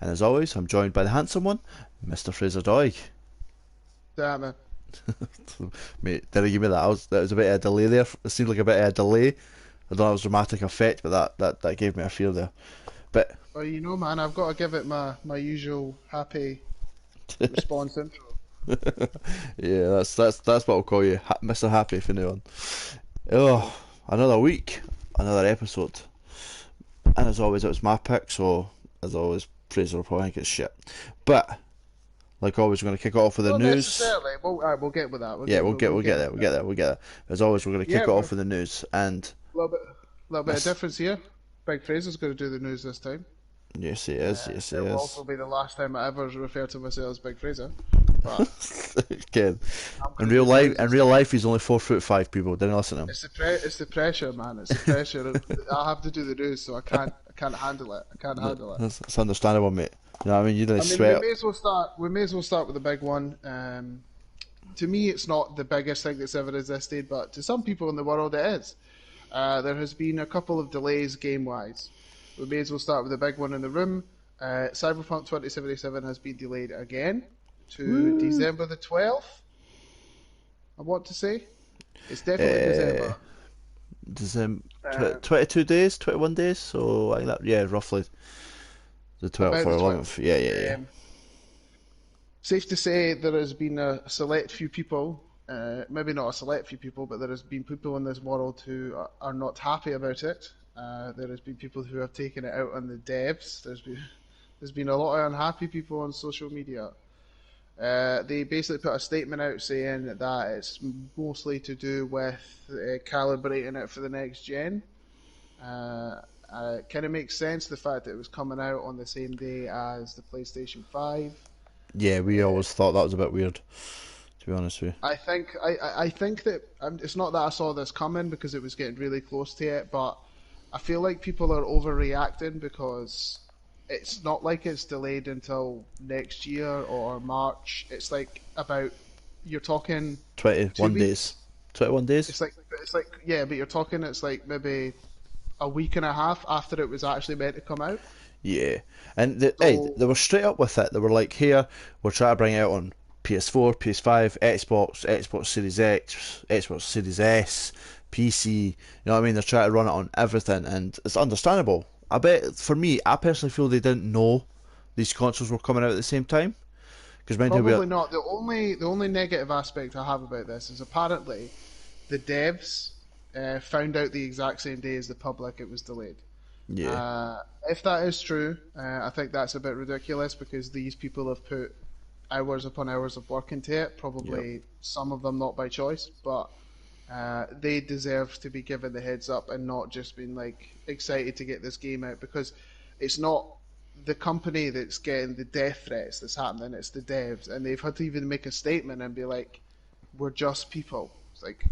And as always, I'm joined by the handsome one, Mr. Fraser Doig. Damn it. Mate, did I give me that was a bit of a delay there. It seemed like a bit of a delay. I don't know if it was dramatic effect, but that gave me a feel there. But Well, man, I've got to give it my usual happy response intro. yeah, that's what I'll call you, Mr. Happy from now on. Oh, another week, another episode. And as always, it was my pick, so as always, Fraser will probably think it's shit. But like always, we're going to kick it off with the Not news. necessarily. We'll get with that. Yeah, we'll get there. With that. We'll get there. As always, we're going to kick Yeah, it off we're with the news. And little bit of this, difference here. Big Fraser's going to do the news this time. yes, he is. Yes, he It will is. also be the last time I ever refer to myself as Big Fraser. But Again, I'm going to do the news in this real time. life, he's only 4'5" people. Didn't listen to him. It's the pressure, man. It's the pressure. I have to do the news, so I can't handle it. I can't handle it. That's understandable, mate. You know what I mean? You didn't I mean, we sweat. may as well start. We may as well start with the big one. To me, it's not the biggest thing that's ever existed, but to some people in the world, it is. There has been a couple of delays game-wise. We may as well start with the big one in the room. Cyberpunk 2077 has been delayed again to December the 12th. I want to say it's definitely Uh, December. December, Uh, 22 days, 21 days. So I think that, yeah, roughly the 12th about or the 11th. 12th. Yeah, yeah, yeah. Um, Safe to say there has been a select few people, maybe not a select few people, but there has been people in this world who are not happy about it. There has been people who have taken it out on the devs. There's been a lot of unhappy people on social media. They basically put a statement out saying that it's mostly to do with calibrating it for the next gen. Kind of makes sense the fact that it was coming out on the same day as the PlayStation 5. Yeah, we Uh, always thought that was a bit weird, to be honest with I think that it's not that I saw this coming because it was getting really close to it, but I feel like people are overreacting because it's not like it's delayed until next year or March. It's like about you're talking you. two 21 days. weeks. 21 days? It's like yeah, but you're talking it's like maybe a week and a half after it was actually meant to come out. Yeah. And hey, So they were straight up with it. They were like, here, we're trying to bring it out on PS4, PS5, Xbox, Xbox Series X, Xbox Series S, PC. You know what I mean? They're trying to run it on everything, and it's understandable. I bet, for me, I personally feel they didn't know these consoles were coming out at the same time. Because meant to be, probably not. The only negative aspect I have about this is apparently the devs found out the exact same day as the public it was delayed. yeah, If that is true, I think that's a bit ridiculous because these people have put hours upon hours of work into it. yep, Probably some of them not by choice, but they deserve to be given the heads up and not just been like excited to get this game out because it's not the company that's getting the death threats that's happening. It's the devs, and they've had to even make a statement and be like, "We're just people." It's like,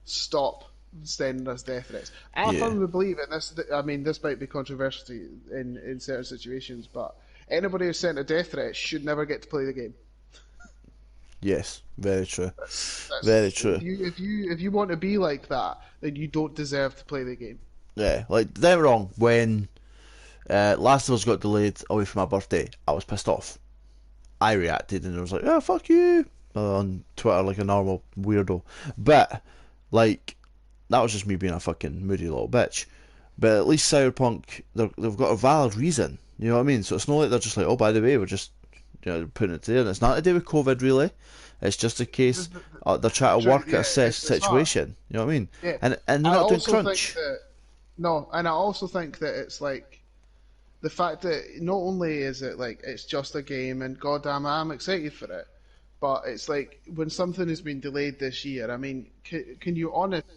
stop sending us death threats. I yeah, firmly believe in this. I mean, this might be controversial in certain situations, but anybody who's sent a death threat should never get to play the game. yes, very true, That's very true. if you want to be like that, then you don't deserve to play the game. Yeah, like, don't get me wrong, when Last of Us got delayed away from my birthday, I was pissed off. I reacted and I was like, "Oh, fuck you," on Twitter like a normal weirdo. But like, that was just me being a fucking moody little bitch. But at least Cyberpunk, they've got a valid reason. You know what I mean? So it's not like they're just like, "Oh, by the way, we're just putting it there." And it's not to do with COVID really. It's just a case they're trying to work at a Yeah, it's not. situation. You know what I mean? Yeah, And they're I not doing also think crunch. that no, and I also think that it's like the fact that not only is it like it's just a game, and goddamn, I'm excited for it, but it's like when something has been delayed this year. I mean, can you honest?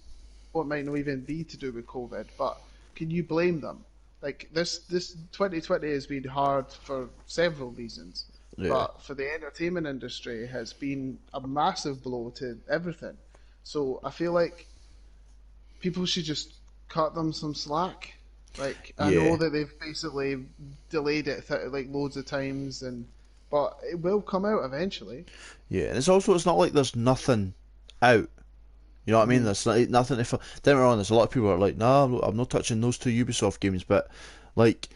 What might not even be to do with COVID, but can you blame them? Like this 2020 has been hard for several reasons, Yeah, but for the entertainment industry it has been a massive blow to everything. So I feel like people should just cut them some slack. Like I know yeah, that they've basically delayed it like loads of times, and but it will come out eventually. yeah. And it's not like there's nothing out. You know what I mean? Mm. There's nothing. Don't get me wrong. There's a lot of people that are like, "No, I'm not touching those two Ubisoft games." But like,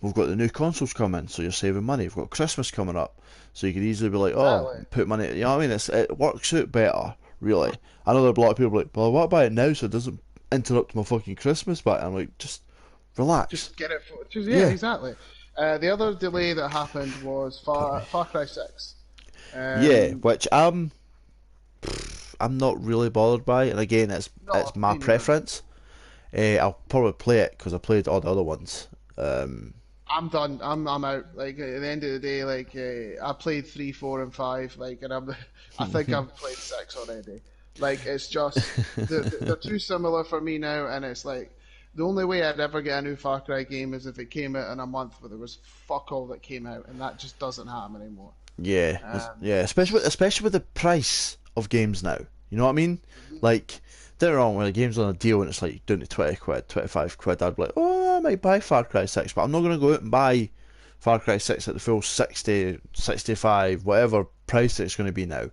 we've got the new consoles coming, so you're saving money. We've got Christmas coming up, so you could easily be like, oh, Exactly. put money. You know what I mean? It works out better, really. I know there are a lot of people like, well, what about it now so it doesn't interrupt my fucking Christmas? But I'm like, just relax. Just get it for yeah, Yeah, exactly. The other delay that happened was pardon me. Far Cry 6. Yeah, Um, which I'm not really bothered by, and again, it's no, my me neither. preference. I'll probably play it because I played all the other ones. Um, I'm done. I'm out. Like at the end of the day, like I played 3, 4, and 5. Like, and I think I've played 6 already. Like it's just they're too similar for me now, and it's like the only way I'd ever get a new Far Cry game is if it came out in a month where there was fuck all that came out, and that just doesn't happen anymore. Yeah, Um, yeah, especially with the price of games now. You know what I mean? Like, don't get me wrong, when a game's on a deal and it's like down to 20 quid, 25 quid, I'd be like, oh, I might buy Far Cry 6, but I'm not going to go out and buy Far Cry 6 at the full 60, 65, whatever price it's going to be now,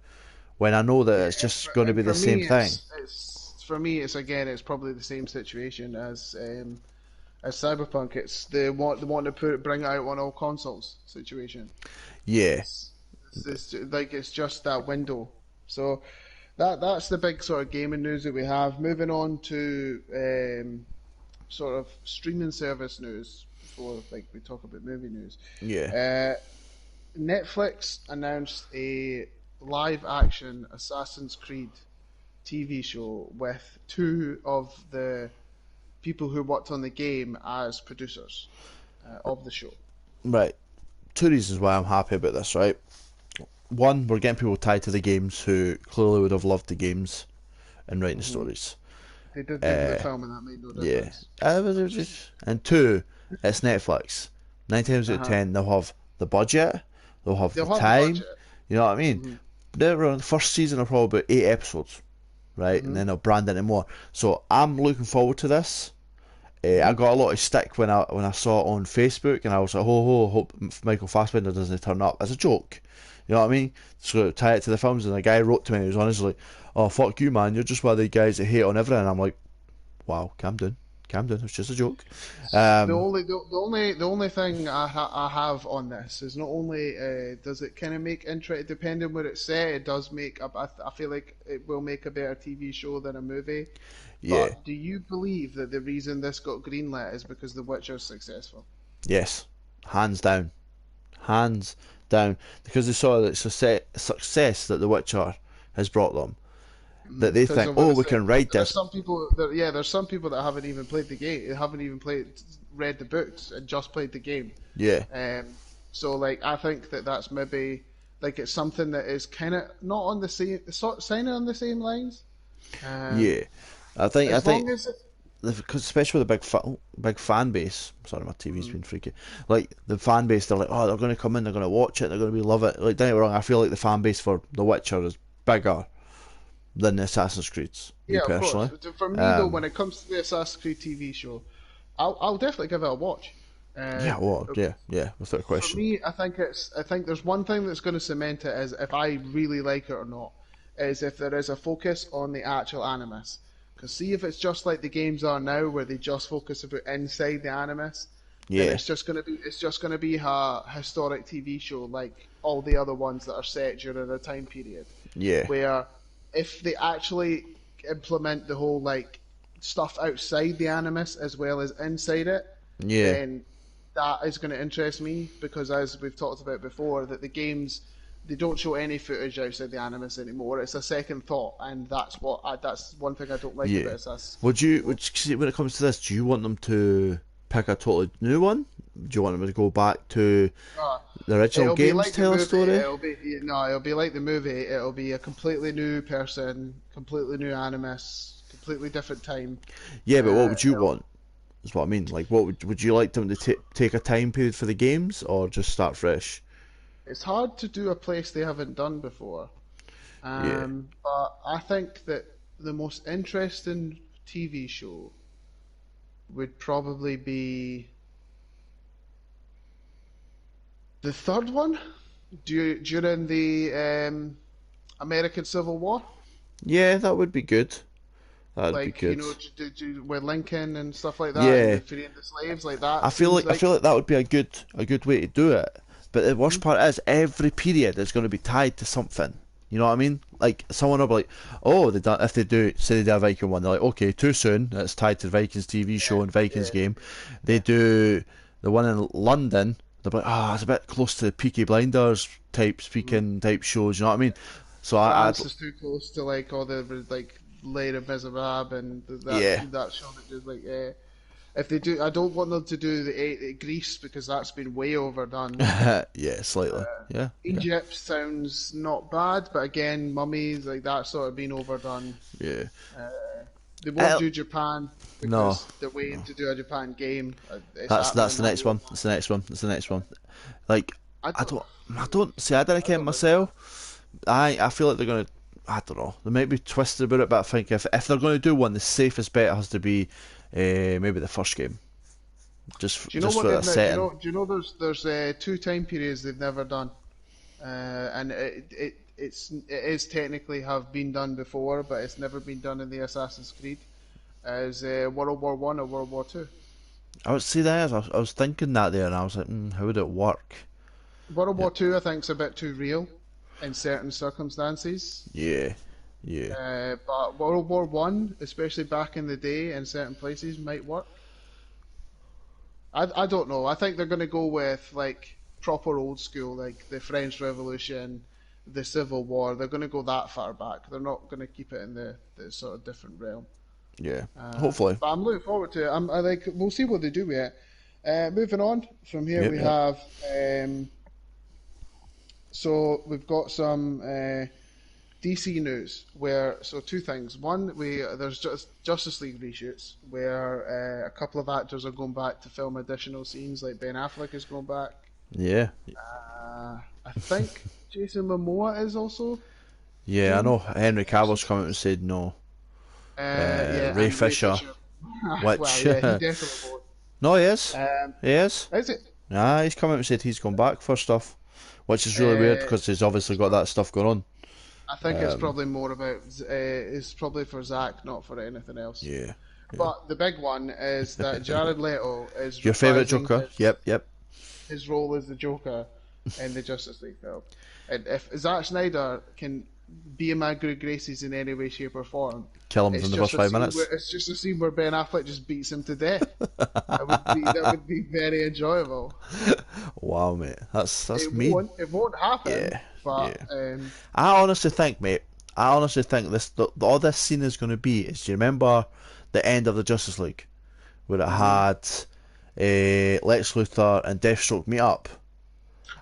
when I know that yeah, it's just going to and be the for same me, thing. it's for me, it's again, it's probably the same situation as Cyberpunk. It's they want to bring it out on all consoles situation. Yeah, It's, like it's just that window. So that's the big sort of gaming news that we have. Moving on to sort of streaming service news before like we talk about movie news. yeah, Uh, Netflix announced a live action Assassin's Creed TV show with two of the people who worked on the game as producers of the show. right. Two reasons why I'm happy about this, right? One, we're getting people tied to the games who clearly would have loved the games and writing the Hmm. stories. They did the Uh, film and that made no Yeah. difference. And two, it's Netflix. Nine times Uh out of huh. 10, they'll have the budget, they'll have the They'll have the time. budget. You know what I mean? Hmm. They're on the first season are probably about 8 episodes, right? And Hmm. then they'll brand it more. So I'm looking forward to this. I Hmm. got a lot of stick when I saw it on Facebook, and I was like, "Ho ho! Hope Michael Fassbender doesn't turn up." As a joke, you know what I mean? So tie it to the films, and a guy wrote to me. He was honestly like, "Oh fuck you, man! You're just one of the guys that hate on everything." And I'm like, "Wow, calm down, calm down. It's just a joke." Um, The only thing I have on this is not only does it kind of make interest, depending where it's set, it does make I feel like it will make a better TV show than a movie. yeah, But do you believe that the reason this got greenlit is because The Witcher's successful? yes, hands down, hands down, because they saw the success that The Witcher has brought them. That they Because think, of what "Oh, I we said. can write There's this." some people there's some people that haven't even played the game, haven't even read the books and just played the game. Yeah, Um, so like I think that that's maybe like it's something that is kind of not on the same signing on the same lines. yeah. Um, I as think long as it, because especially with a big fan base. Sorry, my TV's mm, been freaky. Like the fan base, they're like, oh, they're going to come in, they're going to watch it, they're going to be love it. Like, don't get me wrong, I feel like the fan base for The Witcher is bigger than the Assassin's Creed's. Me yeah, of course. personally. But for me though, when Um, it comes to the Assassin's Creed TV show, I'll definitely give it a watch. Uh, yeah, well, yeah, without a for question. me, I think there's one thing that's going to cement it is if I really like it or not, is if there is a focus on the actual animus. Because see if it's just like the games are now, where they just focus about inside the animus, then Yeah, it's just gonna be a historic TV show like all the other ones that are set during a time period. yeah, Where if they actually implement the whole like stuff outside the animus as well as inside it, yeah, then that is going to interest me because as we've talked about before, that the games they don't show any footage outside the animus anymore. It's a second thought, and that's one thing I don't like yeah. about Assassin's Would Creed. you, see, when it comes to this, do you want them to pick a totally new one? Do you want them to go back to Uh, the original it'll be games, like the tell a movie. story? It'll be like the movie. It'll be a completely new person, completely new animus, completely different time. Yeah, but what would you It'll want? Is what I mean. Like, what would you like them to take a time period for the games, or just start fresh? It's hard to do a place they haven't done before. Yeah, But I think that the most interesting TV show would probably be the third one during the American Civil War. yeah, that would be good. That'd be like you good. know, with Lincoln and stuff like that, and Yeah, the freeing the slaves, like that I feel seems like like that would be a good way to do it. But the worst part is every period is going to be tied to something. You know what I mean? Like someone will be like, "Oh, if they do say they do a Viking one, they're like, okay, too soon. It's tied to the Vikings TV show and Vikings yeah, game." They yeah. do the one in London. They're like, "Ah, it's a bit close to Peaky Blinders type Mm. speaking type shows." You know what I mean? So France is too close to like all the like later Miserables and yeah, that show that just like if they do, I don't want them to do the eight Greece because that's been way overdone. yeah, slightly, yeah, yeah, Egypt sounds not bad, but again, mummies like that sort of been overdone. yeah. They won't Uh, do Japan no, because they're waiting no. to do a Japan game. It's That's happening the that next year. one. That's the next one. That's the next one. Like I I don't, don't see. I didn't I care don't like that. myself. I feel like they're gonna. I don't know. They might be twisted about it, but I think if they're going to do one, the safest bet has to be maybe the first game, Do you know just what for they've that setting. do you know there's two time periods they've never done, and it is technically have been done before, but it's never been done in the Assassin's Creed. As World War One or World War Two. I would see that. I was thinking that there, and I was like, how would it work? World Yeah, War Two, I think, is a bit too real in certain circumstances. yeah, yeah. But World War One, especially back in the day in certain places, might work. I don't know. I think they're going to go with like proper old school, like the French Revolution, the Civil War. They're going to go that far back. They're not going to keep it in the sort of different realm. Yeah. Hopefully. But I'm looking forward to it. I like. We'll see what they do with it. Moving on from here, Yep, we yep. have. So we've got some DC news where two things. One, there's just Justice League reshoots where a couple of actors are going back to film additional scenes, like Ben Affleck is going back. Yeah. I think Jason Momoa is also Yeah, I keen. know Henry Cavill's come out and said no. Yeah, Ray and Ray Fisher, Fisher. Well, which yeah, he definitely won't. no, he is. Um, He is. is it? Nah, he's come out and said he's gone back for stuff, which is really weird Uh, because he's obviously got that stuff going I think on. it's probably more about it's probably for Zach, not for anything else. Yeah, yeah. But the big one is that Jared Leto is Your favourite reprising Joker? Yep, yep. his role as the Joker in the Justice League film. And if Zack Snyder can be in my good graces in any way, shape, or form, Kill him in the first 5 minutes. it's just a scene where Ben Affleck just beats him to death. That would be very enjoyable. Wow, mate, that's mean. It won't happen, Yeah, but yeah. I honestly think, mate. I honestly think all this scene is going to be is. Do you remember the end of the Justice League where it had Lex Luthor and Deathstroke meet up?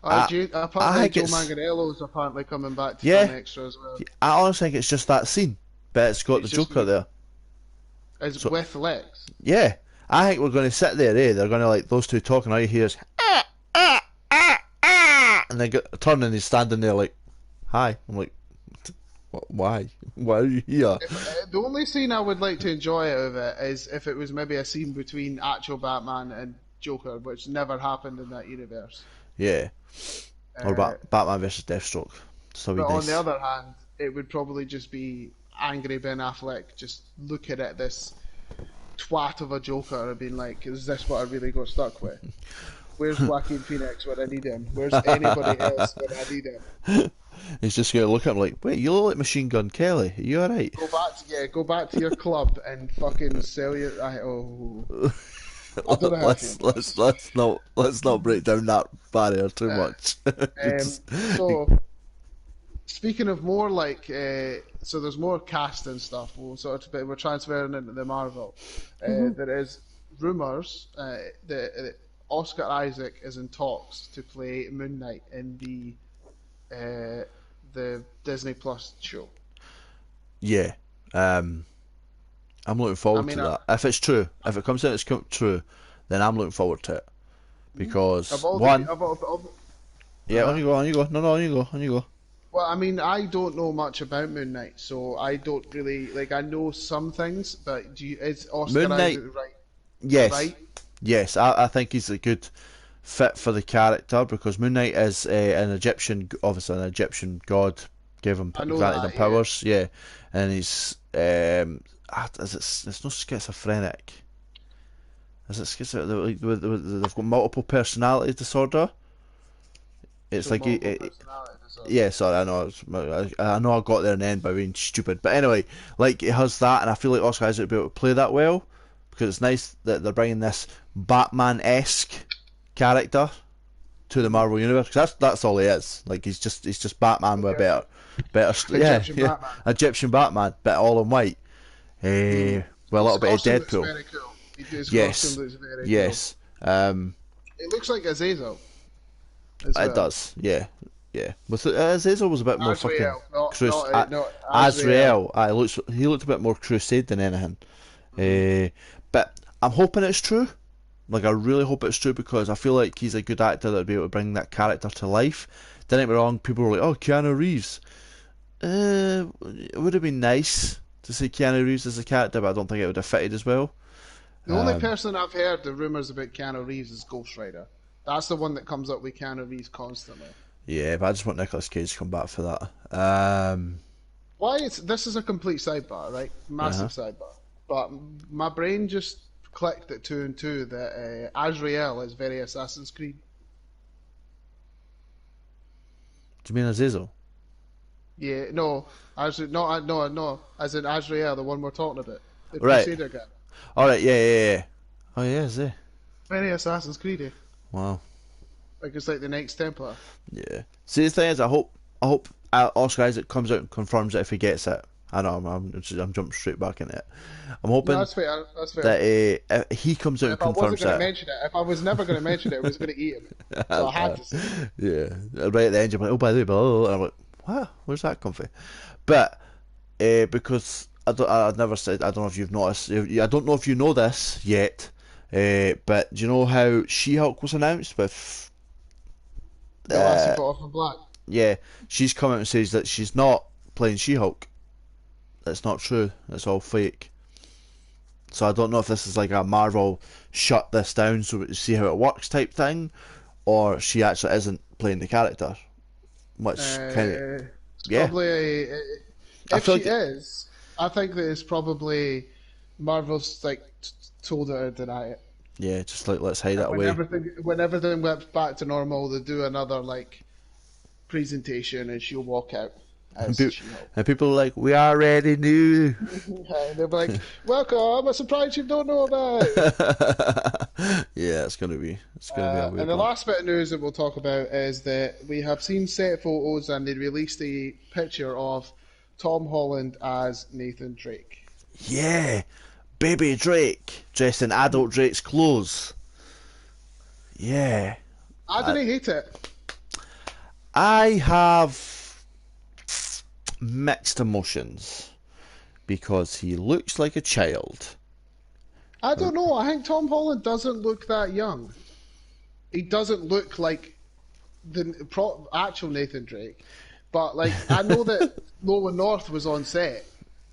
I I apparently think Joe it's Manganiello is apparently coming back to yeah. film extra as well. I honestly think it's just that scene, but it's got It's the just Joker there. It's So with Lex. yeah, I think we're going to sit there. They're going to like those two talking. All you hear is and they turn and he's standing there like, "Hi." I'm like, "Why? Why are you here?" The only scene I would like to enjoy out of it is if it was maybe a scene between actual Batman and Joker, which never happened in that universe. Yeah, or Uh, Batman versus Deathstroke. So be but on nice. the other hand, it would probably just be angry Ben Affleck just looking at this twat of a Joker and being like, "Is this what I really got stuck with? Where's Joaquin Phoenix when I need him? Where's anybody else when I need him? He's just gonna look at him like, "Wait, you look like Machine Gun Kelly. Are you all right?" Go back to your club and fucking sell your." I don't know how I feel. Let's not break down that barrier too Uh, much. so, speaking of more like, so there's more cast and stuff. We're transferring into the Marvel. There is rumors that Oscar Isaac is in talks to play Moon Knight in the Disney Plus show. Yeah, I'm looking I forward mean, to that. If it's true, if it comes out, it's true, then I'm looking forward to it of because all the, one, of, yeah, uh, on you go. No, on you go. well, I mean, I don't know much about Moon Knight, so I don't really like. I know some things, but is Oscar Moon Knight, Isaac right? yes, Right? yes, I think he's a good fit for the character because Moon Knight is an Egyptian, obviously an Egyptian god, gave him I know granted him that. Yeah. powers, yeah, and he's Is it? It's not schizophrenic. Is it schizophrenic? They've got multiple personality disorder. It's So like multiple personality disorder. yeah. Sorry, I know. I know I got there in the end by being stupid, but anyway, like he has that, and I feel like Oscar Isaac would be able to play that well because it's nice that they're bringing this Batman-esque character to the Marvel universe. 'Cause that's all he is. Like he's just Batman with Okay. Egyptian yeah, Batman. Egyptian Batman, but all in white. Mm. With a His little bit of costume looks Deadpool. very cool. His costume Yes, looks very cool. yes. It looks like Azazel as It well. does. Yeah, yeah. With Azazel was a bit more fucking Azrael, not crus. not not Azrael. Azrael. He looked a bit more crusade than anything. Mm. But I'm hoping it's true. Like I really hope it's true because I feel like he's a good actor that would be able to bring that character to life. Don't get me wrong. People were like, "Oh, Keanu Reeves." It would have been nice to see Keanu Reeves as a character, but I don't think it would have fitted as well. The only person I've heard the rumors about Keanu Reeves is Ghost Rider. That's the one that comes up with Keanu Reeves constantly. Yeah, but I just want Nicolas Cage to come back for that. Why is this is a complete sidebar, right? Uh-huh. Massive sidebar. But my brain just clicked at two and two that Azrael is very Assassin's Creed. Do you mean Azazel? Yeah, no, no, as in Azrael, the one we're talking about, the Right. Crusader guy. All right. Yeah. Oh yeah, is it? Very Assassin's Creed. Wow. Like it's like the Knights Templar. Yeah. See, the thing is, I hope Oscar Isaac comes out and confirms it if he gets it. I know I'm jumping straight back in it. I'm No, hoping that's fair. That's fair. that if he comes out and If I wasn't confirms going to it. mention it, if I was never going to mention it, I was going to eat him. So I had to say it. Yeah. Right at the end, you're like, oh, by the way, blah, blah, blah. And I'm like, what? Where's that come from? But because I'd never said, I don't know if you've noticed, I don't know if you know this yet, but do you know how She-Hulk was announced with, The lassie put off in black. yeah, she's come out and says that she's not playing She-Hulk. That's not true. It's all fake. So I don't know if this is like a Marvel shut this down so we see how it works type thing, or she actually isn't playing the character. Which kind of, It's yeah. probably I if feel she like is, I think that it's probably Marvel's like told her to deny it. yeah, just like let's hide it And away. when everything went back to normal, they do another like presentation, and she'll walk out And, as She-Hulk. and people are like, we already knew. And they'll be like, "Welcome, a surprise you don't know about." Yeah, it's gonna be a weird And the one. last bit of news that we'll talk about is that we have seen set photos and they released a picture of Tom Holland as Nathan Drake. Yeah, baby Drake dressed in adult Drake's clothes. Yeah, I didn't hate it. I have mixed emotions because he looks like a child. I don't know. I think Tom Holland doesn't look that young. He doesn't look like the actual Nathan Drake. But like, I know that Nolan North was on set.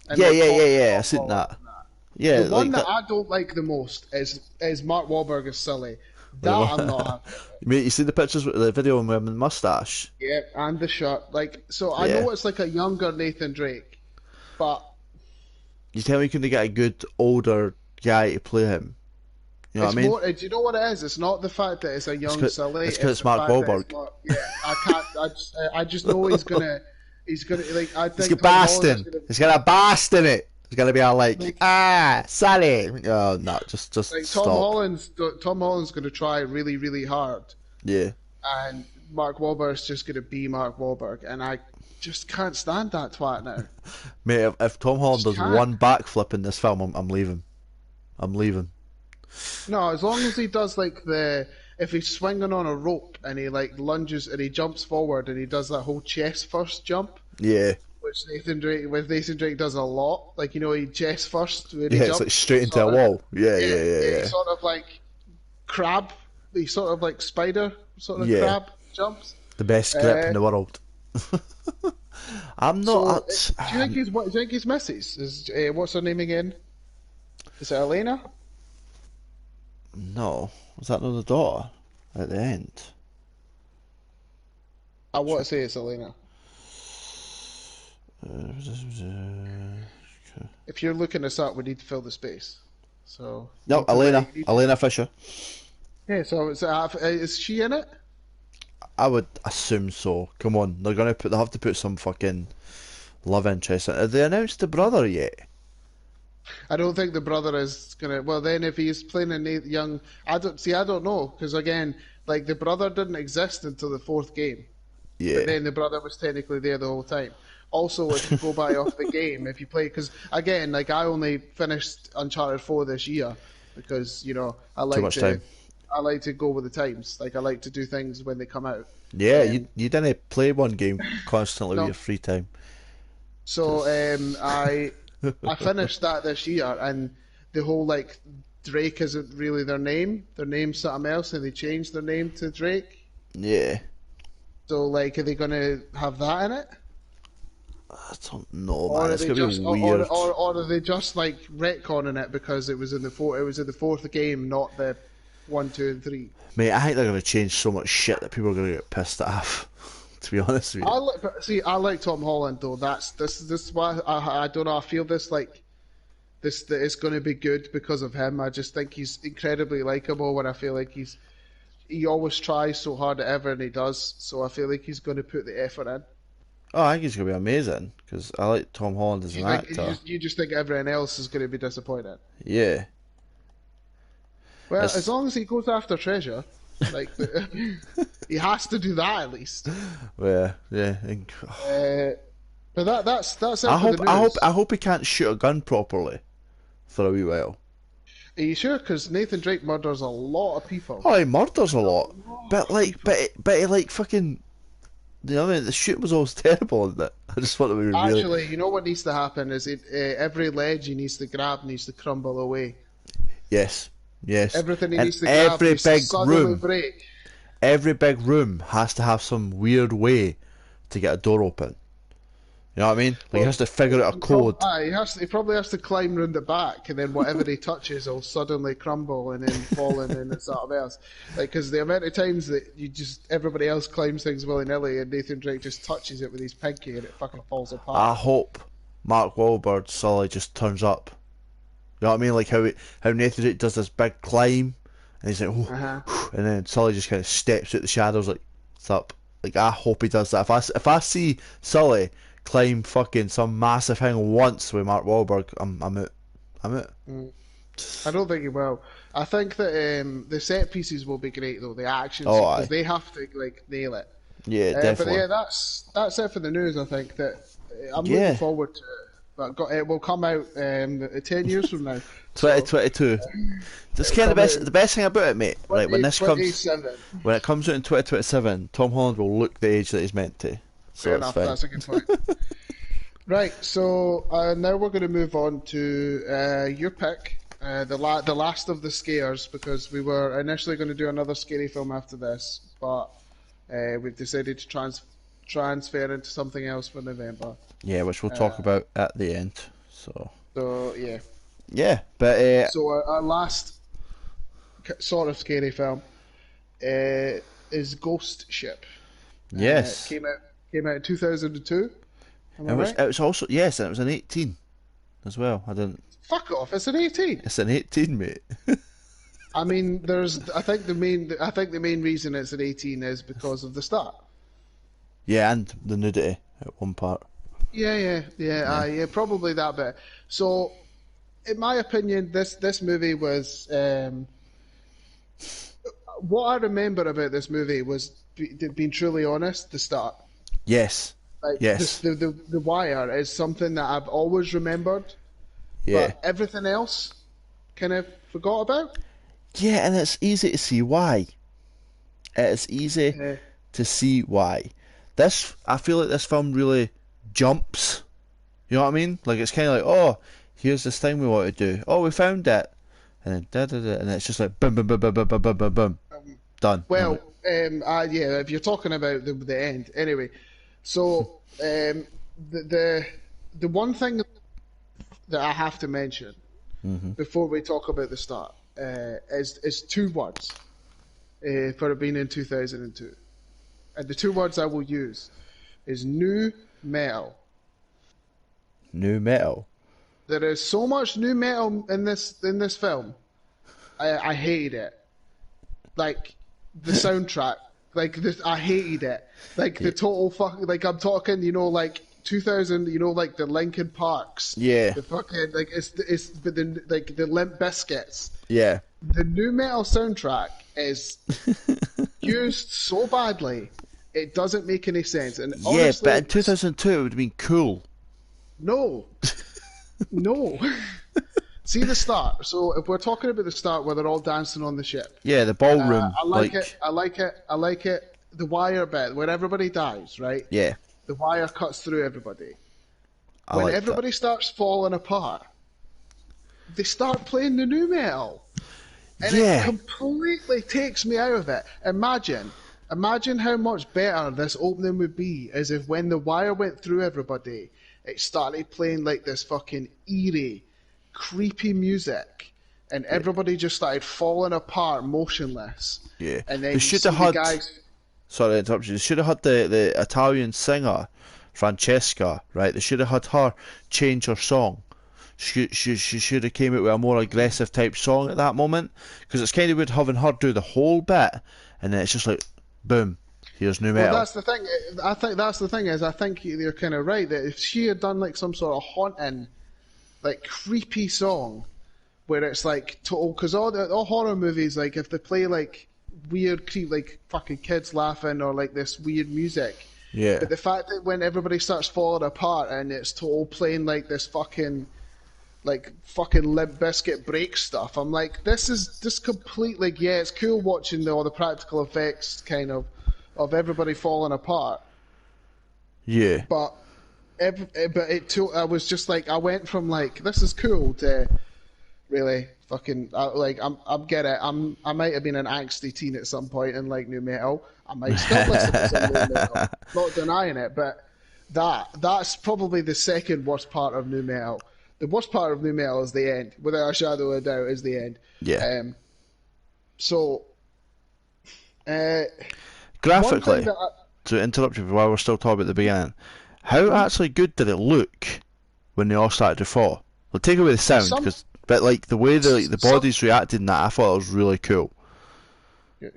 And Yeah, like, yeah, talked yeah, to yeah. Tom I seen Holland that. and that. Yeah, The one like that that. I don't like the most is Mark Wahlberg as Sully. That I'm not happy with. You see the pictures, the video of him with the mustache. Yeah, and the shirt. Like, so I Yeah. know it's like a younger Nathan Drake, but You tell me you couldn't get a good older guy to play him. You know it's what I mean? more. Do you know what it is? It's not the fact that it's a young Sully. It's 'cause it's the Mark fact that Wahlberg. it's not- yeah, I can't. I just know he's gonna. He's gonna like. I It's think got Tom Holland's Bastin. gonna. It's got a Bast in it. It's gonna be all like, Like, Sally. Oh no, just like stop. Tom Holland's gonna try really, really hard, Yeah. and Mark Wahlberg's just gonna be Mark Wahlberg, and I just can't stand that twat now. Mate, if Tom Holland Just does can't. one backflip in this film, I'm leaving. I'm leaving. No, as long as he does like if he's swinging on a rope and he like lunges and he jumps forward and he does that whole chest first jump, Yeah. which Nathan Drake does a lot. Like, you know, he chest first when he Yeah, jumps. it's like straight into a sort of- wall. Yeah. He sort of like crab. He sort of like spider sort of Yeah. crab jumps. The best grip in the world. I'm So, not. do you think he's misses? Is what's her name again? Is it Elena? No. Was that not the daughter at the end? I want to say it's Elena. If you're looking this up, we need to fill the space. So No, Elena Fisher. yeah. So is she in it? I would assume so. Come on, they have to put some fucking love interest in it. Have they announced the brother yet? I don't think the brother is gonna. Well, then if he's playing a young, I don't know, because again, like the brother didn't exist until the fourth game, Yeah. but then the brother was technically there the whole time. Also, if you go by off the game, if you play, because again, like I only finished Uncharted 4 this year because I like time. I like to go with the times. Like I like to do things when they come out. Yeah, you didn't play one game constantly with your free time. So I finished that this year, and the whole like Drake isn't really their name. Their name's something else, and they changed their name to Drake. Yeah. So like, are they gonna have that in it? I don't know, man. It's gonna be weird. Or are they just like retconning it because it was in the fourth game, not the 1, 2, and 3? Mate, I think they're gonna change so much shit that people are gonna get pissed off. To be honest with you. I like Tom Holland though. This is why I don't know. I feel this like this that it's going to be good because of him. I just think he's incredibly likable, and I feel like he always tries so hard at everything he does. So I feel like he's going to put the effort in. Oh, I think he's gonna be amazing because I like Tom Holland as an actor. You just think everyone else is going to be disappointed. Yeah. Well, as long as he goes after treasure, like he has to do that at least. Yeah. But that's it for the news. I hope he can't shoot a gun properly for a wee while. Are you sure? Because Nathan Drake murders a lot of people. Oh, he murders a lot, but he like fucking. You know what I mean? The shoot was always terrible, isn't it? I just want to be really. Actually, you know what needs to happen is every ledge he needs to grab needs to crumble away. Yes. Everything he and needs to grab every needs big to suddenly room, break. every big room has to have some weird way to get a door open. You know what I mean? Like he has to figure out a code. He probably has to climb round the back, and then whatever he touches will suddenly crumble and then fall in and it's something else. Like, because the amount of times that everybody else climbs things willy nilly, and Nathan Drake just touches it with his pinky and it fucking falls apart. I hope Mark Wahlberg Sully just turns up. You know what I mean? Like how Nathan Drake does this big climb, and he's like, and then Sully just kind of steps out the shadows like, "What's up?" Like I hope he does that. If I see Sully climb fucking some massive thing once with Mark Wahlberg, I'm out. I don't think he will. I think that the set pieces will be great though. The action because they have to like nail it. Yeah, definitely. But yeah, that's it for the news. I think that I'm looking forward to it. But it will come out 10 years from now. 2022. That's kind of the best thing about it, mate. Right, when it comes out in 2027, Tom Holland will look the age that he's meant to. So fair enough. That's a good point. Right, so now we're going to move on to your pick, the last of the scares, because we were initially going to do another scary film after this, but we've decided to transfer into something else for November. Yeah, which we'll talk about at the end. So yeah. Yeah, but so our last sort of scary film is Ghost Ship. Yes, came out in 2002. It was also and it was an 18 as well. I didn't. Fuck off! It's an 18. It's an 18, mate. I mean, I think the main reason it's an 18 is because of the start. Yeah, and the nudity at one part. Yeah, probably that bit. So, in my opinion, this movie was. What I remember about this movie was, being truly honest, the start. Yes. Yes. The wire is something that I've always remembered. Yeah. But everything else, kind of forgot about. Yeah, and it's easy to see why. It's easy to see why. I feel like this film really jumps. You know what I mean? Like it's kind of like, oh, here's this thing we want to do. Oh, we found it, and then da-da-da, and it's just like boom, boom, boom, boom, boom, boom, boom, boom, boom, done. Well, yeah, if you're talking about the end, anyway. So the one thing that I have to mention before we talk about the start is two words for it being in 2002. And the two words I will use is new metal. New metal. there is so much new metal in this film. I hated it. Like the soundtrack, like this, I hated it. Like the total fucking, like I'm talking, like 2000, like the Linkin Parks. Yeah. The fucking like but then like the Limp Bizkits. Yeah. The new metal soundtrack is used so badly, it doesn't make any sense. And honestly, but in 2002 it would have been cool. No. No. See the start. So if we're talking about the start where they're all dancing on the ship. Yeah, the ballroom. I like it. I like it. I like it. The wire bit where everybody dies, right? Yeah. The wire cuts through everybody. I When like everybody starts falling apart, they start playing the new metal. And it completely takes me out of it. Imagine how much better this opening would be as if when the wire went through everybody, it started playing like this fucking eerie, creepy music, and everybody just started falling apart, motionless. Yeah. And then They should have had. Sorry to interrupt you. They should have had the Italian singer, Francesca, right? They should have had her change her song. She should have came out with a more aggressive type song at that moment, because it's kind of weird having her do the whole bit, and then it's just like, boom, here's new metal. Well, that's the thing. I think that's the thing is I think you're kind of right that if she had done like some sort of haunting, like creepy song, where it's like total, because all horror movies, like if they play like weird creep, like fucking kids laughing or like this weird music. Yeah. But the fact that when everybody starts falling apart and it's total playing like this fucking Limp Bizkit break stuff, I'm like, this is just complete, like, yeah, it's cool watching all the practical effects kind of everybody falling apart. Yeah. But it took, I was just like, I went from like, this is cool to really fucking, like, I get it. I might have been an angsty teen at some point and like new metal. I might still listen to some new metal. Not denying it, but that's probably the second worst part of new metal. The worst part of new metal is the end, without a shadow of a doubt, is the end. Yeah. Graphically, to interrupt you while we're still talking about the beginning, how actually good did it look when they all started to fall? Well, take away the sound, but like the way the bodies reacted in that, I thought it was really cool.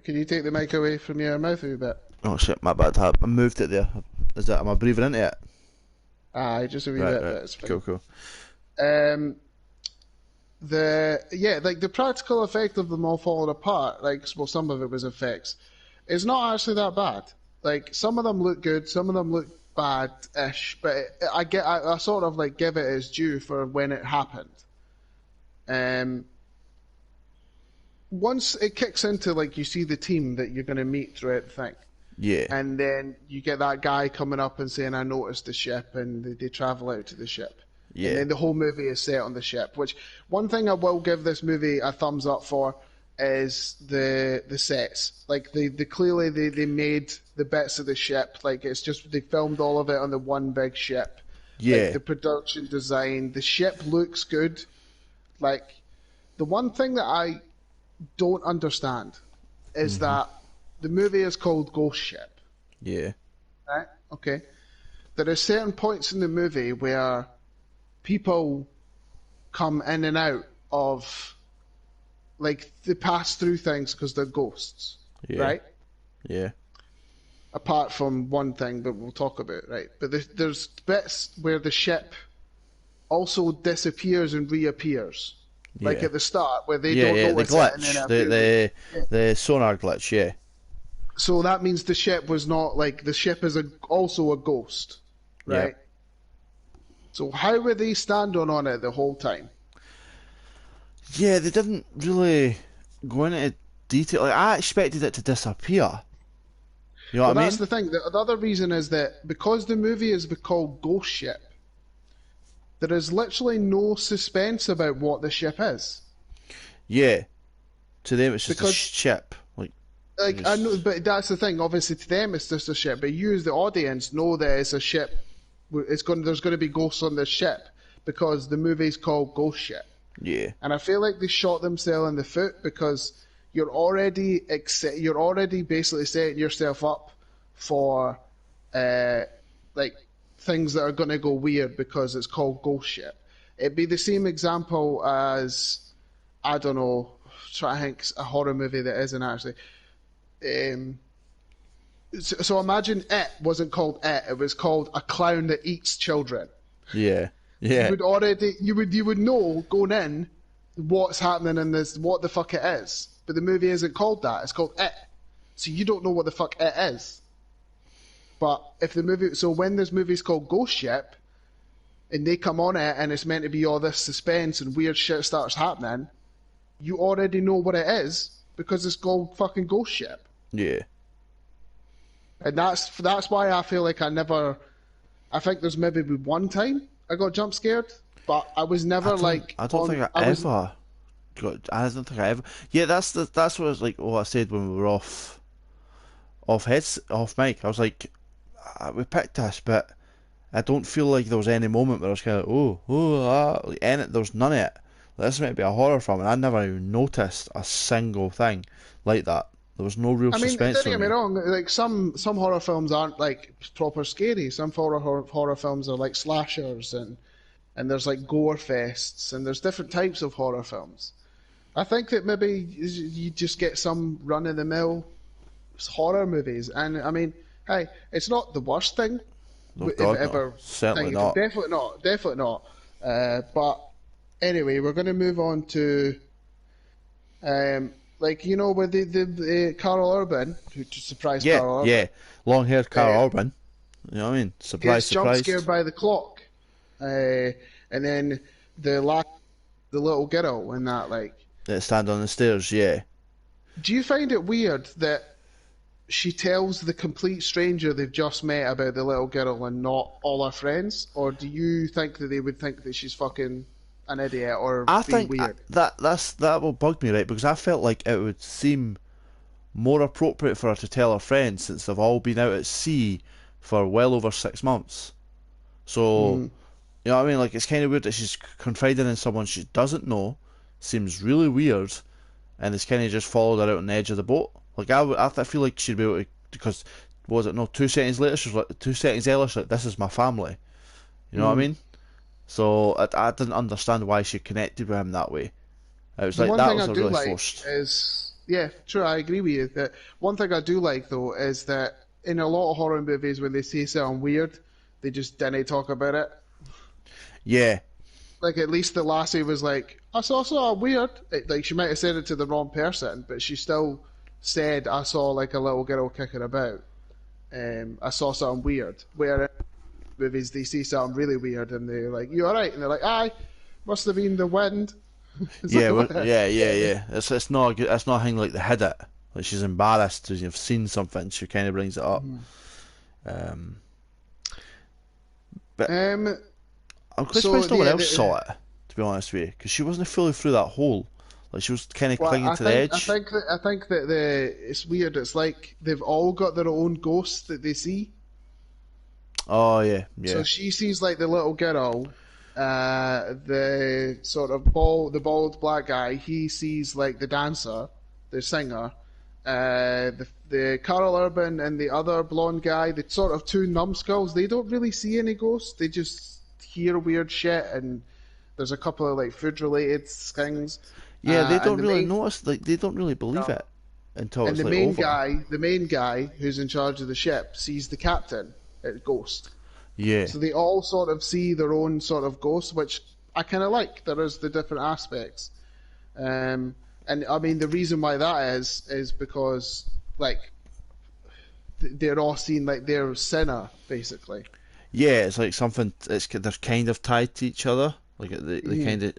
Can you take the mic away from your mouth a bit? Oh shit, my bad. I moved it there. Am I breathing into it? Just a wee bit. Right. Cool. The practical effect of them all falling apart, like, well, some of it was effects, it's not actually that bad. Like, some of them look good, some of them look bad-ish, but I sort of like give it its due for when it happened. Once it kicks into, like, you see the team that you're going to meet throughout the thing. Yeah. And then you get that guy coming up and saying, I noticed the ship, and they travel out to the ship. Yeah. And then the whole movie is set on the ship, which one thing I will give this movie a thumbs up for is the sets. Like they clearly made the bits of the ship, like it's just they filmed all of it on the one big ship. Yeah. Like the production design, the ship looks good. Like the one thing that I don't understand is that the movie is called Ghost Ship. Yeah. Right? Okay. There are certain points in the movie where people come in and out of, like, they pass through things because they're ghosts, right? Yeah. Apart from one thing that we'll talk about, right? But there's bits where the ship also disappears and reappears, like at the start where they don't notice the glitch, it, and then the sonar glitch, yeah. So that means the ship was not like the ship is also a ghost, right? Yeah. So how were they standing on it the whole time? Yeah, they didn't really go into detail. Like, I expected it to disappear. You know what I mean? That's the thing. The other reason is that because the movie is called Ghost Ship, there is literally no suspense about what the ship is. Yeah. To them, it's just a ship. Like I know, but that's the thing. Obviously, to them, it's just a ship. But you, as the audience, know that it's a ship. There's going to be ghosts on this ship because the movie's called Ghost Ship. Yeah. And I feel like they shot themselves in the foot because you're already basically setting yourself up for like things that are going to go weird because it's called Ghost Ship. It'd be the same example as, I don't know, try to think a horror movie that isn't actually. Um, so imagine It wasn't called It; it was called A Clown That Eats Children. Yeah. You Yeah. would already you would know going in what's happening in this, what the fuck it is. But the movie isn't called that; it's called It. So you don't know what the fuck it is. But if the movie, so when this movie's called Ghost Ship, and they come on it, and it's meant to be all this suspense and weird shit starts happening, you already know what it is because it's called fucking Ghost Ship. Yeah. And that's why I feel like I think there's maybe one time I got jump scared, but I was never like. I don't think I ever got. I don't think I ever. Yeah, that's what like. What I said when we were off mic. I was like, we picked this, but I don't feel like there was any moment where I was kind of like, there was none of it. Like, this might be a horror film, and I never even noticed a single thing like that. There was no real I mean, suspense. don't get me wrong. Like some horror films aren't like proper scary. Some horror films are like slashers, and there's like gore fests, and there's different types of horror films. I think that maybe you just get some run of the mill horror movies, and I mean, hey, it's not the worst thing. No, if God, ever, no. Certainly not. Definitely not. But anyway, we're going to move on to, like, you know, with the Carl Urban, who just surprised Carl Urban. Yeah, long-haired Carl Urban. You know what I mean? Surprise. Jump scared by the clock, and then the little girl and that, like. That stand on the stairs. Yeah. Do you find it weird that she tells the complete stranger they've just met about the little girl and not all her friends? Or do you think that they would think that she's fucking an idiot or I being think weird? that will bug me, right? Because I felt like it would seem more appropriate for her to tell her friends since they've all been out at sea for well over 6 months. So, you know what I mean? Like, it's kind of weird that she's confiding in someone she doesn't know. Seems really weird, and it's kind of just followed her out on the edge of the boat. Like, I feel like she'd be able to, because, what was it, no, 2 seconds later, she was like, 2 seconds earlier, she's like, this is my family. You know what I mean? So, I didn't understand why she connected with him that way. It was The like, one that thing was I a do really like forced. is, yeah, true, I agree with you. That one thing I do like though is that in a lot of horror movies, when they say something weird, they just didn't talk about it. Yeah. Like, at least the lassie was like, I saw something weird. Like, she might have said it to the wrong person, but she still said, I saw like a little girl kicking about. I saw something weird. Where in movies they see something really weird and they're like, you alright? And they're like, aye, must have been the wind. Yeah, yeah. It's not a good, it's not a thing like they hid it. Like, she's embarrassed because you've seen something. She kind of brings it up. But I'm quite surprised no one else saw it, to be honest with you, because she wasn't fully through that hole. Like, she was kind of clinging to the edge. I think that it's weird. It's like they've all got their own ghosts that they see. Oh yeah. So she sees like the little girl, the sort of bald black guy. He sees like the dancer, the singer, the Carl Urban and the other blonde guy. The sort of two numbskulls. They don't really see any ghosts. They just hear weird shit, and there's a couple of like food related things. Yeah, they don't really notice. Like, they don't really believe it until it's like over. The main guy who's in charge of the ship sees the captain at Ghost. Yeah. So they all sort of see their own sort of ghost, which I kind of like. There is the different aspects, and I mean the reason why that is because like they're all seen like they're sinner basically. Yeah, it's like something. They're kind of tied to each other. Like they kind of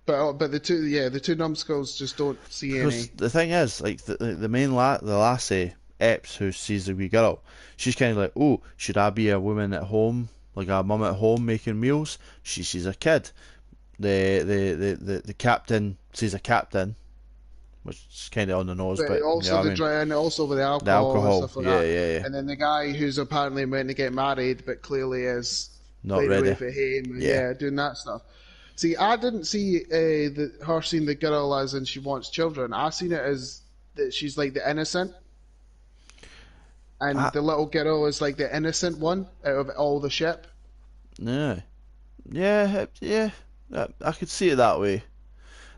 But the two numbskulls just don't see any. The thing is, like the main the lassie Epps who sees the wee girl, she's kind of like, oh, should I be a woman at home, like a mum at home making meals? She sees a kid. The captain sees a captain, which is kind of on the nose, but also and also with the alcohol and stuff like that. Yeah. And then the guy who's apparently meant to get married, but clearly is not ready for him. Doing that stuff. See, I didn't see her seeing the girl as in she wants children. I seen it as that she's like the innocent, and the little girl is like the innocent one out of all the ship. No. Yeah. I could see it that way.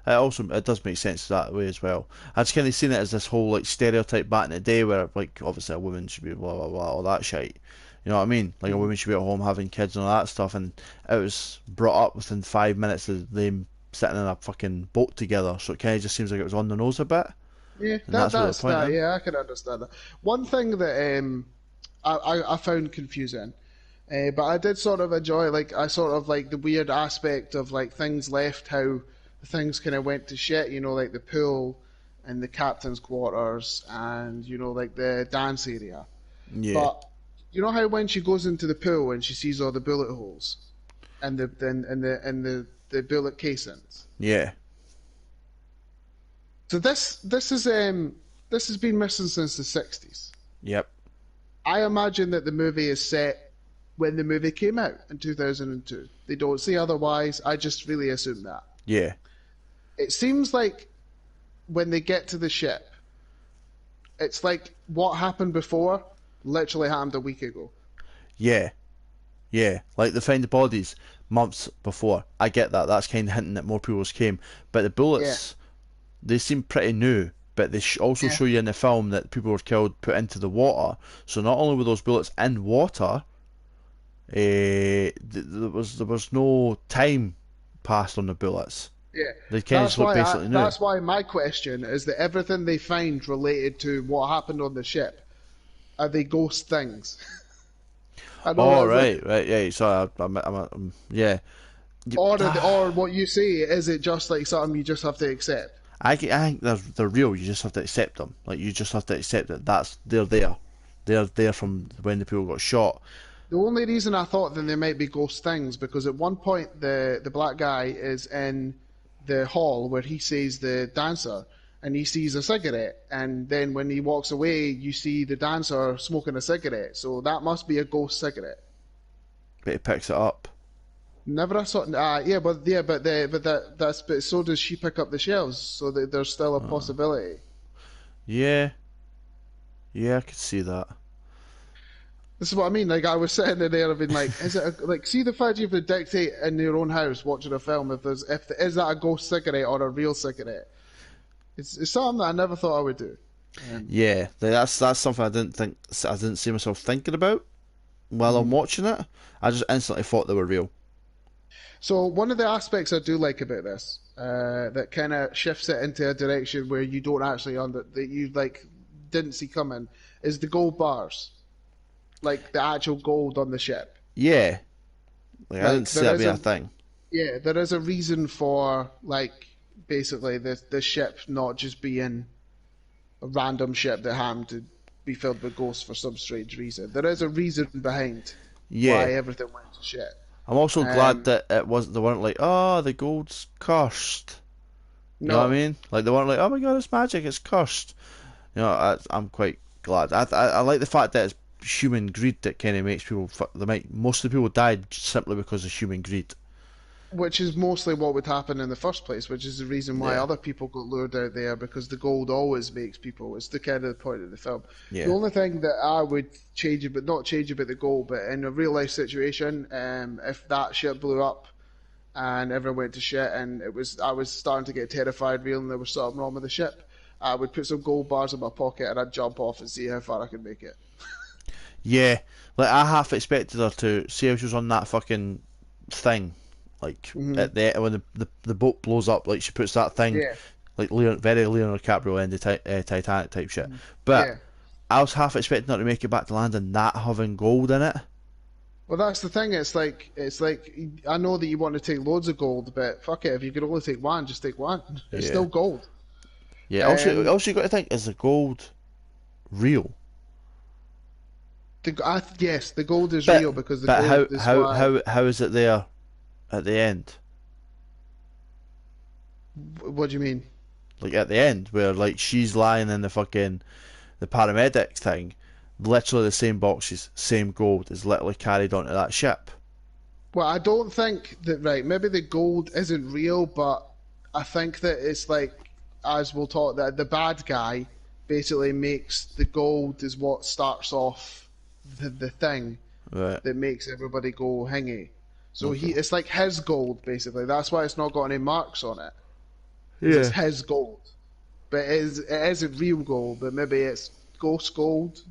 It does make sense that way as well. I just kind of seen it as this whole like stereotype back in the day where like obviously a woman should be blah blah blah all that shit. You know what I mean? Like a Mm. woman should be at home having kids and all that stuff, and it was brought up within 5 minutes of them sitting in a fucking boat together. So it kind of just seems like it was on the nose a bit, Yeah, and that's what they're that's that. pointing. Yeah, I can understand that. One thing that I found confusing, but I did sort of enjoy, like, I sort of like the weird aspect of like things left, how things kind of went to shit, you know, like the pool and the captain's quarters and, you know, like the dance area. Yeah, But you know how when she goes into the pool and she sees all the bullet holes and the bullet casings? yeah, So this has been missing since the 60s. yep, I imagine that the movie is set when the movie came out in 2002. They don't say otherwise. I just really assume that. yeah, It seems like when they get to the ship, it's like what happened before literally happened a week ago. yeah, yeah. Like they find the bodies months before. I get that. That's kind of hinting that more people's came, but the Yeah, bullets they seem pretty new, but they also yeah, show you in the film that people were killed, put into the water. So not only were those bullets in water, there was no time passed on the bullets. yeah. They kind of just look basically new. That's why my question is that everything they find related to what happened on the ship are they ghost things? I know Oh that's like, right, yeah. Sorry, yeah. or what you say, is it just like something you just have to accept? I think they're real. You just have to accept them. Like you just have to accept that they're there. They're there from when the people got shot. The only reason I thought that they might be ghost things because at one point the black guy is in the hall where he sees the dancer and he sees a cigarette, and then when he walks away, you see the dancer smoking a cigarette. So that must be a ghost cigarette. But he picks it up. Never I saw. But so does she pick up the shells? So that there's still a possibility. Yeah, yeah, I could see that. This is what I mean. Like I was sitting in there, and been like, "Is it like see the fact you have to dictate in your own house watching a film is that a ghost cigarette or a real cigarette?" It's something that I never thought I would do. Yeah, that's something I didn't see myself thinking about while I'm Mhm. watching it. I just instantly thought they were real. So one of the aspects I do like about this that kind of shifts it into a direction where you don't actually that you like didn't see coming is the gold bars, like the actual gold on the ship. Yeah, like I didn't Like see that being a thing. yeah, there is a reason for like basically the ship not just being a random ship that happened to be filled with ghosts for some strange reason. There is a reason behind Yeah, why everything went to shit. I'm also glad Um, that it wasn't. They weren't like, oh, the gold's cursed. You know what I no, mean? Like they weren't like, oh my god, it's magic, it's cursed. You know, I'm quite glad. I like the fact that it's human greed that kind of makes people. Most of the people died simply because of human greed. which is mostly what would happen in the first place, which is the reason why Yeah, other people got lured out there because the gold always makes people. It's the kind of the point of the film. The yeah, only thing that I would change, but not change about the gold, but in a real life situation, if that ship blew up and everyone went to shit, and I was starting to get terrified, feeling there was something wrong with the ship. I would put some gold bars in my pocket and I'd jump off and see how far I could make it. yeah. Like I half expected her to see how she was on that fucking thing. Like Hmm. at the when the boat blows up, like she puts that thing Yeah, like very Leonardo DiCaprio in the Titanic type shit. But yeah. I was half expecting her to make it back to land and that having gold in it. Well, that's the thing. It's like I know that you want to take loads of gold, but fuck it. If you could only take one, just take one. It's Yeah. still gold. Yeah. Um, Also you got to think, is the gold real? yes, the gold is But real because the but gold is why. how is it there at the end? What do you mean? Like at the end where like she's lying in the paramedic thing, literally the same boxes, same gold is literally carried onto that ship. Well, I don't think that. Right, maybe the gold isn't real, but I think that it's like, as we'll talk, that the bad guy basically makes the gold is what starts off the thing Right. that makes everybody go hingy. So Okay. it's like his gold basically. That's why it's not got any marks on it. 'Cause it's Yeah. his gold. But it isn't real gold, but maybe it's ghost gold.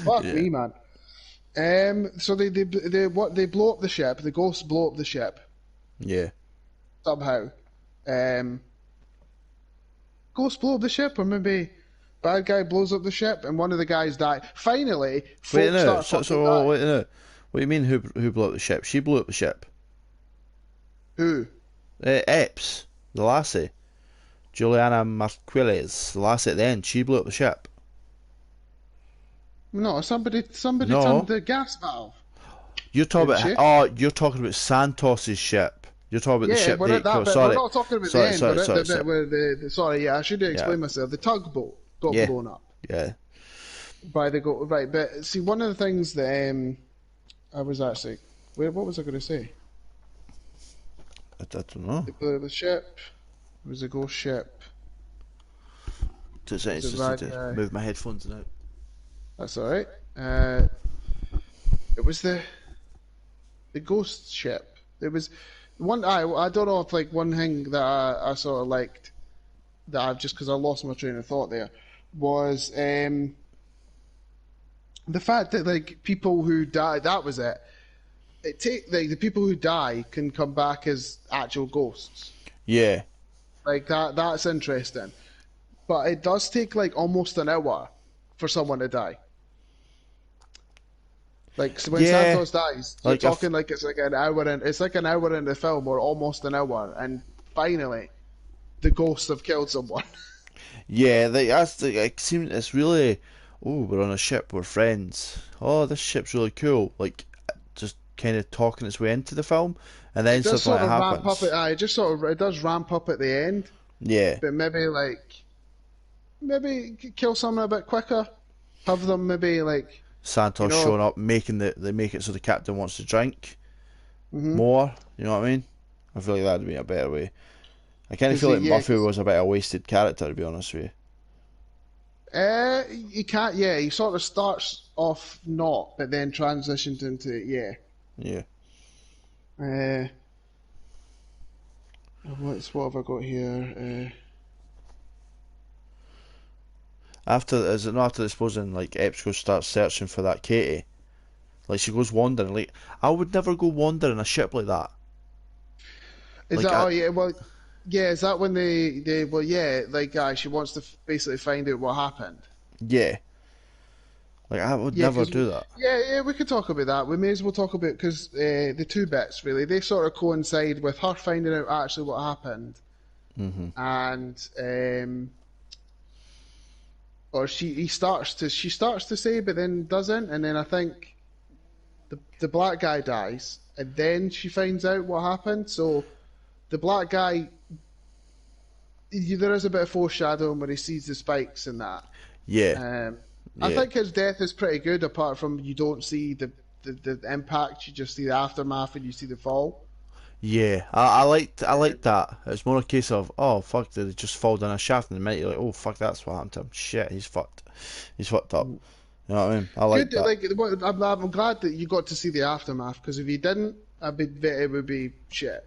Fuck Yeah. me, man. So they blow up the ship. The ghosts blow up the ship Yeah. somehow. Um, ghosts blow up the ship, or maybe bad guy blows up the ship, and one of the guys die. Finally, Wait folks no. start fucking So dying. wait no. What do you mean? Who blew up the ship? She blew up the ship. Who? Epps, the lassie, Juliana Marquez, the lassie at the end. She blew up the ship. No, somebody turned No, the gas valve, you're talking didn't about. she? Oh, you're talking about Santos's ship. You're talking about the Yeah, ship we're they at that killed. bit. We're Sorry, not talking about the sorry, end. sorry, We're at the sorry, bit sorry. where sorry, yeah, I should have Yeah, explained myself. The tugboat got yeah, blown up yeah. by the go right. But see, one of the things that I was actually, what was I going to say? I don't know. The ship. It was a ghost ship. Just, It was a just need bad to guy. move my headphones now. That's all right. It was the ghost ship. There was one. I don't know if like one thing that I sort of liked that I've just because I lost my train of thought there was the fact that like people who die. That was it. It take like the people who die can come back as actual ghosts. Yeah, Like that. That's interesting. But it does take like almost an hour for someone to die. Like so when yeah. Santos dies, you're Like if talking like it's like an hour in it's like an hour in the film or almost an hour, and finally the ghosts have killed someone. yeah, that's the. It seems it's really. Oh, we're on a ship. We're friends. Oh, this ship's really cool. Like just kind of talking its way into the film, and then It does suddenly sort it of ramp up happens. it just sort of it does ramp up at the end, Yeah, but maybe kill someone a bit quicker. Have them maybe like you Santos know showing up, making they make it so the captain wants to drink hmm more. You know what I mean? I feel like that'd be a better way. I kind of because feel like yeah, Murphy 'cause, was a bit of a wasted character, to be honest with you. he can't he sort of starts off not, but then transitions into yeah. Yeah. Uh, what have I got here? After is it not after disposing like Epps goes starts searching for that Katie? Like she goes wandering. Like I would never go wandering a ship like that. Is Like that I oh yeah well yeah is that when they well yeah like she wants to basically find out what happened. yeah. Like I would Yeah, never because do that. yeah, we could talk about that. We may as well talk about because the two bits really they sort of coincide with her finding out actually what happened, Mhm. and or she starts to say, but then doesn't, and then I think the black guy dies, and then she finds out what happened. So the black guy, there is a bit of foreshadowing where he sees the spikes and that. Yeah. Um, I Yeah. think his death is pretty good, apart from you don't see the impact, you just see the aftermath and you see the fall. Yeah. I liked that. It's more a case of oh fuck did he just fall down a shaft and the minute you're like oh fuck that's what happened to him. Shit he's fucked. He's fucked up. You know what I mean? I like Good, that. like I'm glad that you got to see the aftermath because if you didn't, it would be shit.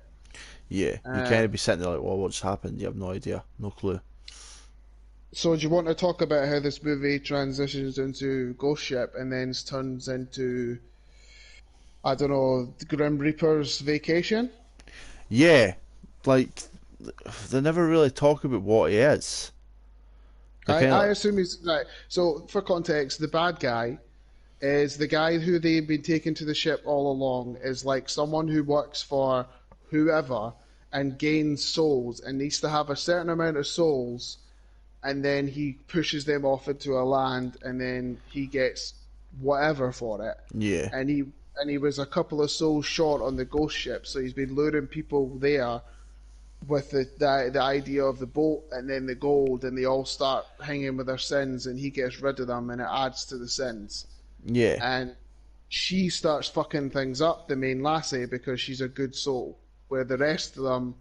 Yeah. You kind of Um, be sitting there like well what's happened? You have no idea. No clue. so do you want to talk about how this movie transitions into Ghost Ship and then turns into I don't know the Grim Reaper's Vacation? Yeah. Like they never really talk about what he is. They kind I of assume he's right. So for context, the bad guy is the guy who they've been taking to the ship all along is like someone who works for whoever and gains souls and needs to have a certain amount of souls and then he pushes them off into a land and then he gets whatever for it. yeah. And he was a couple of souls short on the ghost ship, so he's been luring people there with the idea of the boat and then the gold and they all start hanging with their sins and he gets rid of them and it adds to the sins Yeah. and she starts fucking things up, the main lassie, because she's a good soul, where the rest of them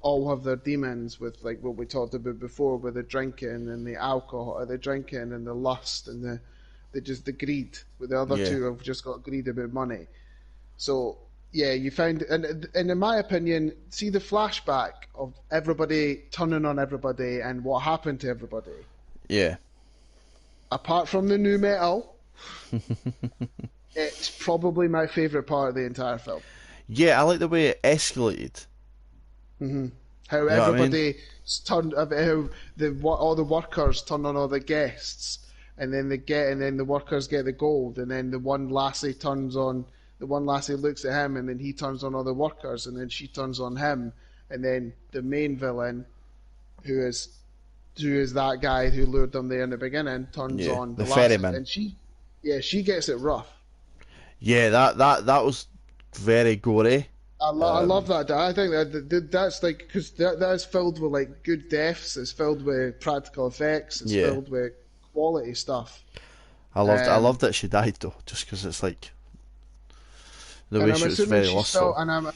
all have their demons with like what we talked about before, with the drinking and the alcohol, or the drinking and the lust and the just the greed. Where the other Yeah. two have just got greed about money. So yeah, you found, and in my opinion, see the flashback of everybody turning on everybody and what happened to everybody. Yeah. Apart from the new metal, it's probably my favorite part of the entire film. Yeah, I like the way it escalated. How You know what I mean? everybody turned, how all the workers turn on all the guests, and then and then the workers get the gold, and then the one lassie looks at him, and then he turns on all the workers, and then she turns on him, and then the main villain, who is who is that guy who lured them there in the beginning, turns Yeah. on The the lassie, ferryman. and she gets it rough. Yeah, that was very gory. I love Um, that. I think that's like, because that is filled with like good deaths. It's filled with practical effects. It's yeah. filled with quality stuff. I Um, loved that she died though, just because it's like the and way I'm she was assuming very she's still. lustful. And I'm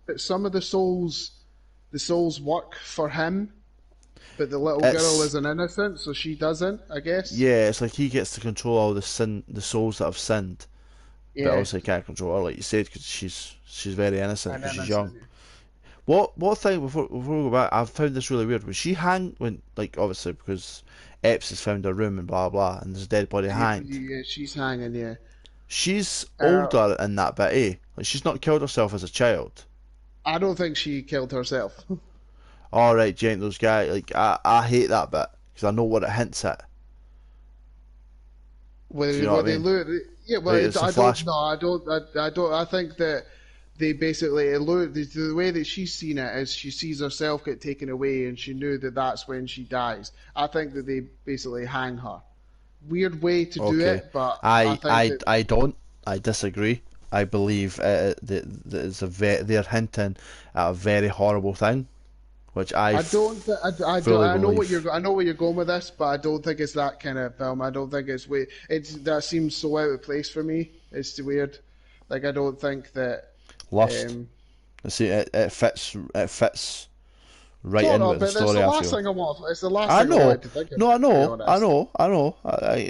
that some of the souls work for him, but the little girl It's is an innocent, so she doesn't. I guess. yeah, it's like he gets to control all the souls that have sinned, but Yeah, obviously can't control her, like you said, because she's very innocent an because she's young. innocent. What thing before we go back? I've found this really weird. When she hang when like obviously because Epps has found her room and blah blah, and there's a dead body hanged. Yeah, she's hanging. Yeah. She's Uh, older in that bit, eh? Like she's not killed herself as a child. I don't think she killed herself. All right, Jane, those guys. Like I hate that bit because I know what it hints at. Do you know Where what I they mean? lose, yeah. Like Well, it's a I don't flash. know. I don't. I think that they basically allude. The way that she's seen it is she sees herself get taken away, and she knew that that's when she dies. I think that they basically hang her. Weird way to do Okay, it, but I think that I don't. I disagree. I believe that it's they're hinting at a very horrible thing, which I don't. I don't. fully believe. I know where you're going with this, but I don't think it's that kind of film. I don't think it's way. It's that seems so out of place for me. It's weird. Like I don't think that. Lust. Um, See, it fits right Sort in of, with the but that's the story. I last feel. thing I want. It's the last I thing I wanted know. to think No, about, I to be know. I honest. know. I know.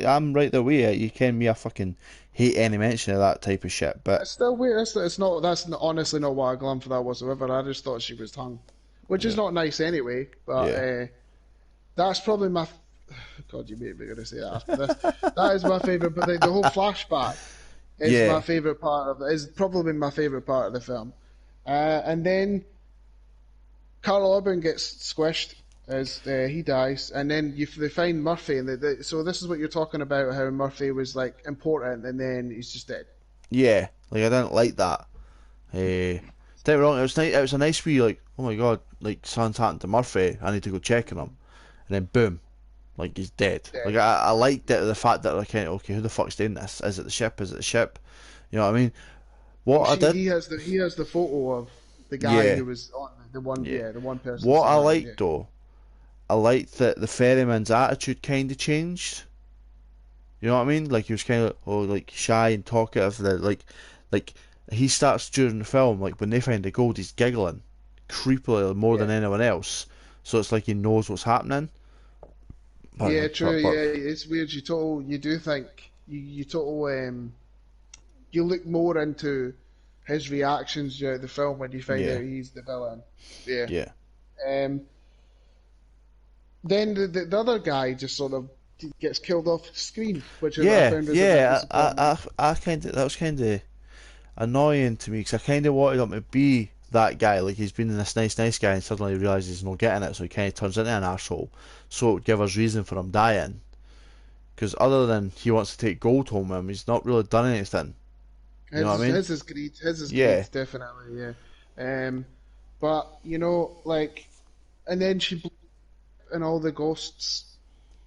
I'm right there with you. You can me. I fucking hate any mention of that type of shit. But It's still weird. It's not. Honestly not what I glum for that whatsoever. I just thought she was hung, which is yeah, not nice anyway. But yeah, that's probably my. God, you made me gonna say that after this. That is my favorite. But the whole flashback is my yeah, favorite part of. Is probably my favorite part of the film. And then Carl Urban gets squished as he dies, and then they find Murphy, and so this is what you're talking about, how Murphy was like important, and then he's just dead. yeah. Like I didn't like that. Don't get me wrong. It was nice. It was a nice wee like. Oh my god! Like something's happened to Murphy. I need to go check on him. And then boom, like he's dead. Dead. Like I liked it, the fact that like okay, who the fuck's doing this? Is it the ship? Is it the ship? You know what I mean? Well, What I did, he has the photo of the guy yeah, who was on the one, yeah. yeah, the one person What I surviving. Yeah. liked though, I liked that the ferryman's attitude kind of changed. You know what I mean? Like he was kind of like shy and talkative. Like he starts during the film, like when they find the gold, he's giggling, creepily more than Yeah. anyone else. So it's like he knows what's happening. Pardon Yeah, me, true. but Yeah, it's weird. You do think you total you look more into his reactions throughout the film when you find yeah, out he's the villain. Yeah. yeah, Um, then the other guy just sort of gets killed off screen, which I yeah, found was a bit yeah. disappointing. I kind of that was kind of annoying to me because I kind of wanted him to be that guy, like he's been this nice guy, and suddenly he realizes he's not getting it, so he kind of turns into an asshole. So it would give us reason for him dying. Because other than he wants to take gold home with him, he's not really done anything. You know what I mean? His is greed. His is greed, Yeah, definitely. Yeah. But like, and then and all the ghosts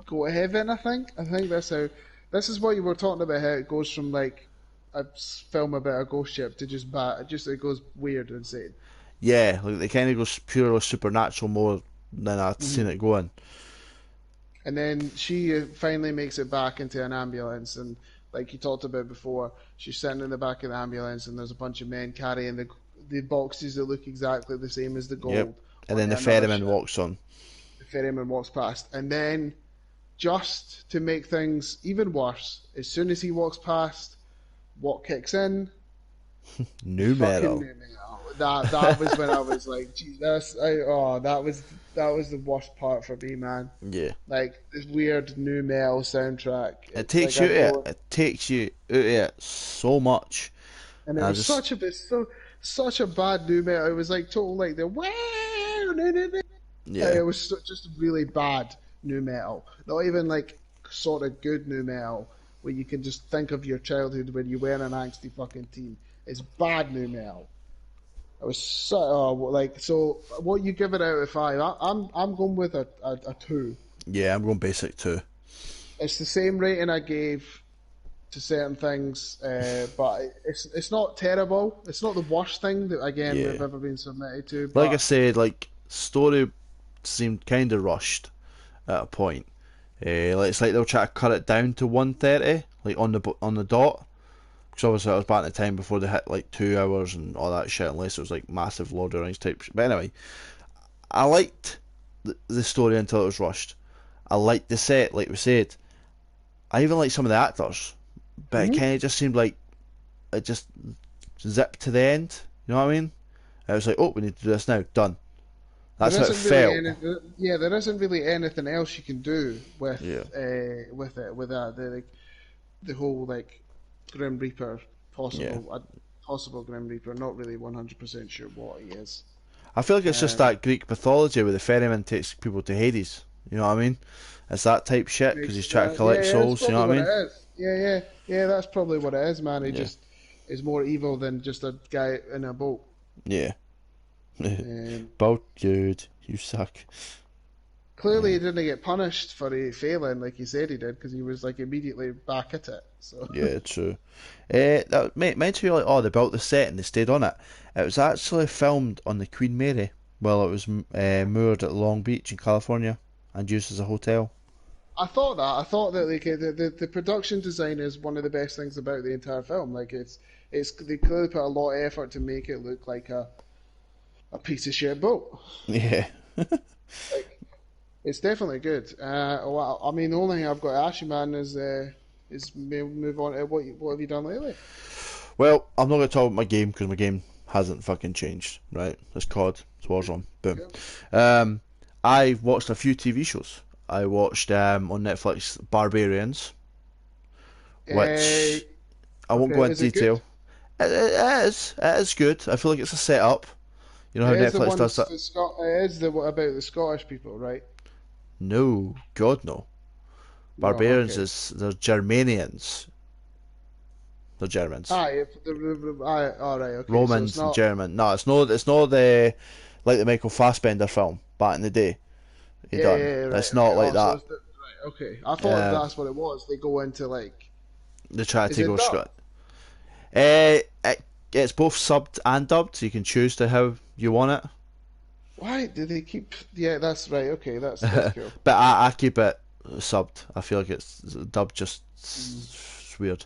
go to heaven. I think that's how. This is what you were talking about. How it goes from like a film about a ghost ship to just bad. Just it goes weird and insane. yeah. Like they kind of go purely supernatural more than I've Hmm. seen it going. And then she finally makes it back into an ambulance, and like you talked about before, she's sitting in the back of the ambulance, and there's a bunch of men carrying the boxes that look exactly the same as the Yep. gold And then onto the another ferryman ship. walks on. The ferryman walks past, and then just to make things even worse, as soon as he walks past, what kicks in? New Fucking metal. new metal. That was when I was like, geez, that was the worst part for me, man. Yeah. Like this weird new metal soundtrack. It It's like takes I you out of it. don't, It takes you out of it so much. and it And I was just, such a bad new metal. It was like total like the wow, no, no, no. Like, yeah. it was just really bad new metal. Not even like sort of good new metal where you can just think of your childhood when you were an angsty fucking teen. It's bad new metal. I was so like so. What you give it out of five? I'm going with a two. Yeah, I'm going basic too. It's the same rating I gave to certain things, but it's not terrible. It's not the worst thing that again we've Yeah. ever been submitted to. Like I But said, like, story seemed kind of rushed at a point. Like, it's like they'll try to cut it down to 1:30, like on the dot. Because obviously, I was back in the time before they hit like 2 hours and all that shit, unless it was like massive Lord of the Rings type shit. But anyway, I liked the story until it was rushed. I liked the set, like we said. I even liked some of the actors, but it mhm. kind of just seemed like it just zipped to the end. You know what I mean? It was like, oh, we need to do this now. Done. There That's how it isn't really felt. any, yeah, there isn't really anything else you can do Yeah, with it with that the whole like Grim Reaper yeah. possible Grim Reaper. Not really 100% sure what he is. I feel like it's just Um, that Greek mythology where the ferryman takes people to Hades. You know what I mean? It's that type shit because makes he's trying to yeah, collect yeah, that's souls. You know probably what I what it mean? is. Yeah. That's probably what it is, man. He Yeah, just is more evil than just a guy in a boat. yeah. Um, Boat dude, you suck. Clearly, Yeah, he didn't get punished for failing like he said he did because he was like immediately back at it. So yeah, true. That meant to be like, oh, they built the set and they stayed on it. It was actually filmed on the Queen Mary while it was moored at Long Beach in California and used as a hotel. I thought that like the production design is one of the best things about the entire film. Like it's they clearly put a lot of effort to make it look like a piece of shit boat. Yeah. Like it's definitely good. Well, I mean, the only thing I've got to ask you, man, is move on to what have you done lately? Well, I'm not going to talk about my game because my game hasn't fucking changed, right? It's COD, it's Warzone, boom. Cool. Um, I watched a few TV shows. I watched on Netflix Barbarians, Uh, which I won't okay, go into is it good? detail. It is good. I feel like it's a setup. You know It how is the Netflix one does that's that? the Scot. It is the about the Scottish people, right? No, God no. No, Barbarians okay. is they're Germanians. They're Germans. All right, okay. So it's Romans and not. German. No, it's not. It's not the like the Michael Fassbender film back in the day. He done. Right, It's okay. not like Oh, so that. it's right, okay. I thought Uh, that's what it was. They go into like, they try to is take it over dubbed? Scott. It's both subbed and dubbed, so you can choose to how you want Why do they keep? Yeah, that's right. Okay, that's it. cool. But I keep it subbed. I feel like it's dubbed just Mm. it's weird.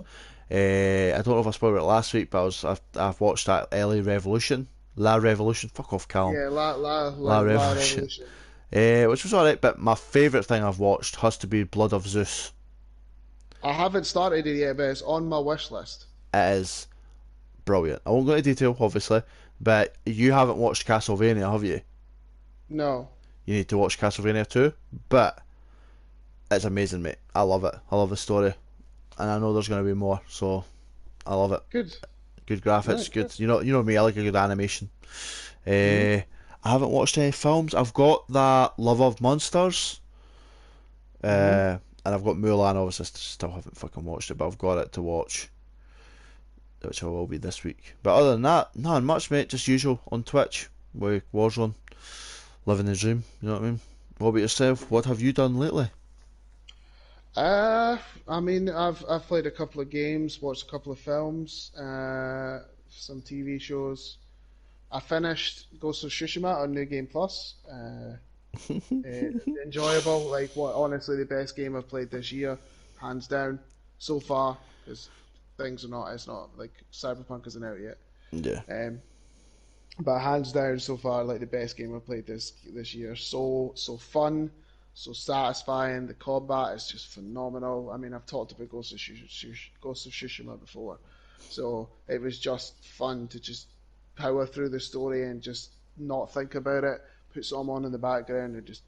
I don't know if I spoke about it last week, but I've watched that LA Revolution, La Revolution. Fuck off, Callum. Yeah, La La Revolution. Revolution. Which was alright, but my favourite thing I've watched has to be Blood of Zeus. I haven't started it yet, but it's on my wish list. It is brilliant. I won't go into detail, obviously, but you haven't watched Castlevania, have you? No, You need to watch Castlevania too, but it's amazing, mate. I love it. I love the story, and I know there's going to be more, so I love it. good. Good graphics, Right, good. good. You know me. I like a good animation. Hmm. I haven't watched any films. I've got that Love of Monsters, Hmm. and I've got Mulan. Obviously, still haven't fucking watched it, but I've got it to watch, which I will be this week. But other than that, not much, mate. Just usual on Twitch with Warzone, living the dream. You know what I mean? What about yourself? What have you done lately? Uh, I mean, I've played a couple of games, watched a couple of films, some TV shows. I finished Ghost of Tsushima on New Game Plus. Enjoyable, like what honestly the best game I've played this year, hands down, so far. Because things are not, it's not like Cyberpunk isn't out yet. Yeah, Um, but hands down so far, like the best game I've played this year. So fun, so satisfying. The combat is just phenomenal. I mean, I've talked about Ghost of Tsushima before. So it was just fun to just power through the story and just not think about it, put someone in the background and just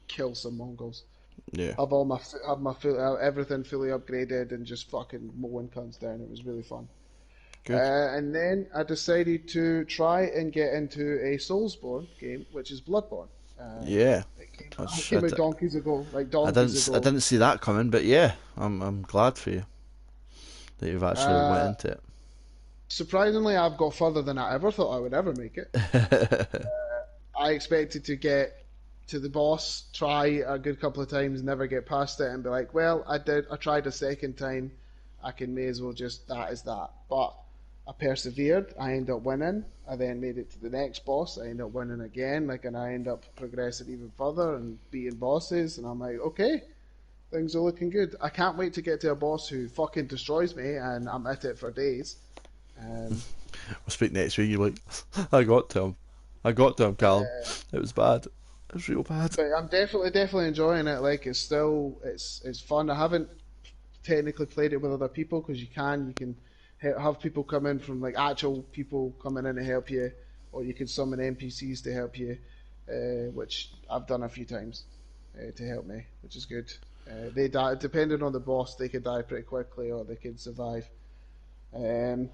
kill some Mongols. Yeah. Have my everything fully upgraded and just fucking mowing cunts down. It was really fun. Good. And then I decided to try and get into a Soulsborne game, which is Bloodborne. Uh, Yeah. it That's, came out donkeys ago, like donkeys I ago. didn't see that coming, but yeah, I'm glad for you that you've actually went Uh, into Surprisingly, I've got further than I ever thought I would ever make it. it. I expected to get to the boss, try a good couple of times, never get past it, and be like, well, I did. I tried a second time. I can may as well just that is that. But I persevered. I ended up winning. I then made it to the next boss. I ended up winning again. And I end up progressing even further and beating bosses. And I'm like, okay, things are looking good. I can't wait to get to a boss who fucking destroys me, and I'm at it for days. Um, We'll speak next week. You're like, I got to him, Callum. It was bad. It was real bad. but I'm definitely enjoying it. Like it's fun. I haven't technically played it with other people because you can have people come in from like actual people coming in to help you, or you can summon NPCs to help you, which I've done a few times to help me, which is good. They die depending on the boss. They could die pretty quickly, or they could survive. Um,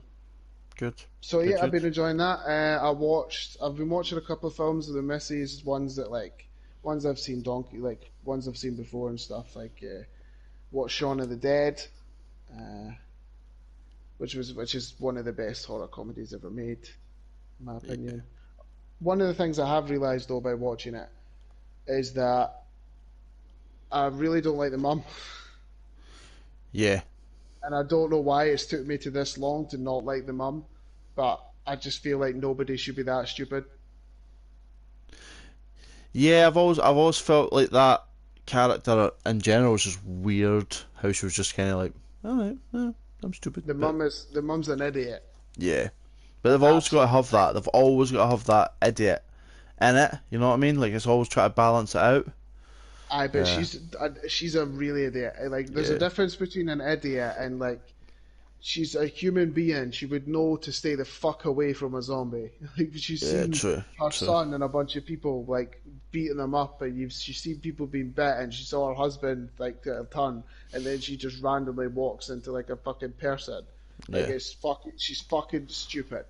Good. so Good, yeah, I've good. been enjoying that. I've been watching a couple of films with the missus, ones I've seen ones I've seen before and stuff. Watched Shaun of the Dead, uh, which is one of the best horror comedies ever made, in my opinion. One of the things I have realised though by watching it is that I really don't like the mum, Yeah. and I don't know why it's took me to this long to not like the mum, but I just feel like nobody should be that stupid. Yeah, I've always felt like that character in general was just weird. How she was just kind of like, all right, I'm stupid, but The mum's an idiot, yeah. But they've always got to absolute. have that. They've always got to have that idiot in it. You know what I mean? Like it's always try to balance it out. I bet Uh, she's a really idiot. Like, there's a yeah, difference between an idiot and like she's a human being. She would know to stay the fuck away from a zombie. Like she's yeah, seen true, her true. son and a bunch of people like beating them up, and she's seen people being bitten. She saw her husband like to a turn, and then she just randomly walks into like a fucking person. Like Yeah. she's fucking stupid.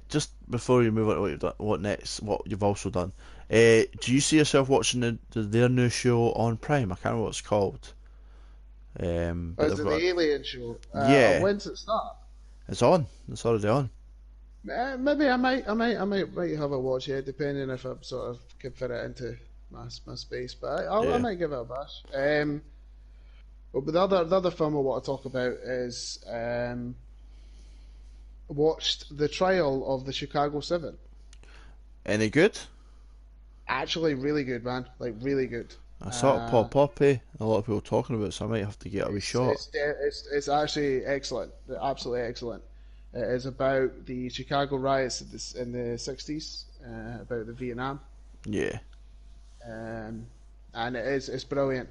Just before you move on to what you've done, what next? What you've also done? Do you see yourself watching their new show on Prime? I can't remember what it's called. But Is they've it got the Alien show? yeah, When's it start? it's on. It's already on. Maybe might have a watch here, depending if I sort of can fit it into my space. But I Yeah. might give it a bash. But the other film I want to talk about is watched the trial of the Chicago Seven. Any good? Actually, really good, man. Like really good. I saw it Uh, pop up. A lot of people talking about it, so I might have to get a wee shot. it's actually excellent. Absolutely excellent. It is about the Chicago riots in the 60s, about the Vietnam. Yeah. um, and it's brilliant.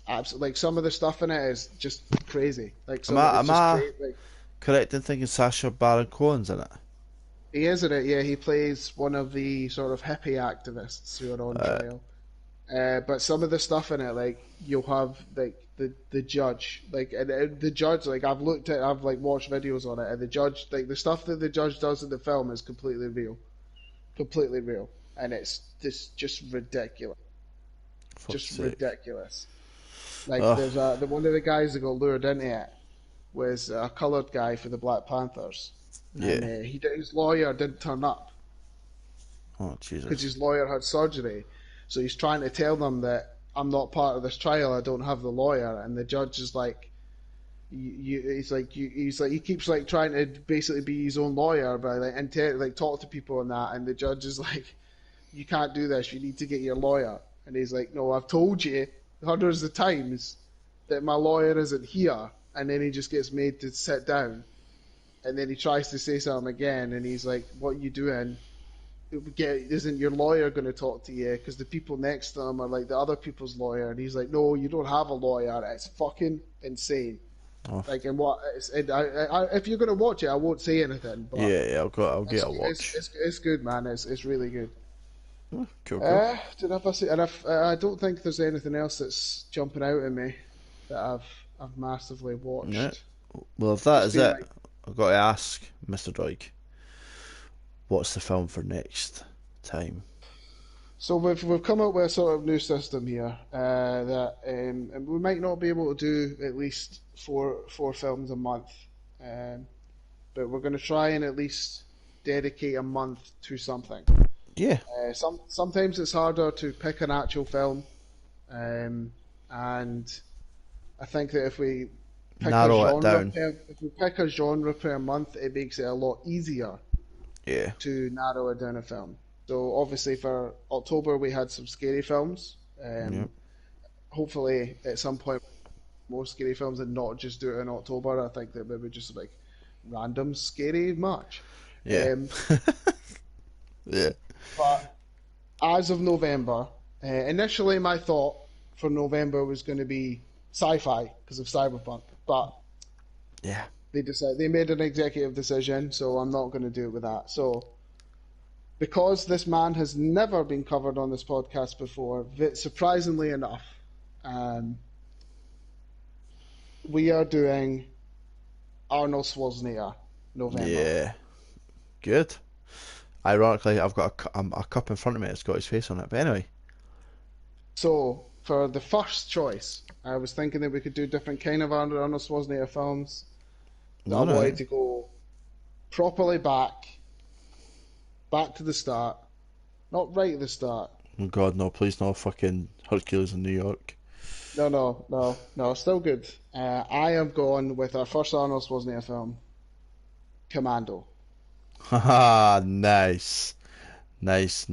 Absolutely, like some of the stuff in it is just crazy. Like it's Am just I crazy. Like correct in thinking Sacha Baron Cohen's in it? he is in it. Yeah, he plays one of the sort of hippie activists who are on trial. But some of the stuff in it, like you'll have like the judge, the judge, like I've like watched videos on it, and the judge, like the stuff that the judge does in the film is completely real, and it's just ridiculous, Fuck's just sake. ridiculous. Like Oh, there's one of the guys that got lured into it was a coloured guy for the Black Panthers, and yeah. his lawyer didn't turn up Oh, because Jesus. his lawyer had surgery. So he's trying to tell them that I'm not part of this trial. I don't have the lawyer, and the judge is like, he keeps like trying to basically be his own lawyer by like talk to people and that, and the judge is like, you can't do this. You need to get your lawyer, and he's like, no, I've told you hundreds of times that my lawyer isn't here, and then he just gets made to sit down, and then he tries to say something again, and he's like, what are you doing? Isn't your lawyer going to talk to you? Because the people next to him are like the other people's lawyer, and he's like, no, you don't have a lawyer. It's fucking insane. Oh, Like, and what if you're gonna watch it, I won't say anything, but yeah, I'll get a watch. it's good, man. It's really good. Oh, cool. Did I see? And I don't think there's anything else that's jumping out at me that I've massively Yeah. watched. Well, if that Just is been it, like, I've got to ask Mr. Drake, what's the film for next time? so we've come up with a sort of new system here that and we might not be able to do at least four films a month, um, but we're going to try and at least dedicate a month to something. Yeah, Sometimes it's harder to pick an actual film, and I think that narrow it down. if we pick a genre per month, it makes it a lot easier Yeah, to narrow it down a film. So obviously for October we had some scary films. yeah, Hopefully at some point more scary films and not just do it in October. I think that maybe just like random scary March. yeah, Um, yeah. but as of November, initially my thought for November was going to be sci-fi because of Cyberpunk, but Yeah. they made an executive decision, so I'm not going to do it with that. So because this man has never been covered on this podcast before, surprisingly enough, um, we are doing Arnold Schwarzenegger November. Yeah. Good. Ironically, I've got a cup in front of me that's got his face on it. But anyway. So for the first choice, I was thinking that we could do different kind of Arnold Schwarzenegger films. That I wanted Alright. to go properly back to the start, not right at the start. Oh God, no, please no fucking Hercules in New York. No, still good. I am going with our first Arnold Schwarzenegger film, Commando. Haha, nice. Nice.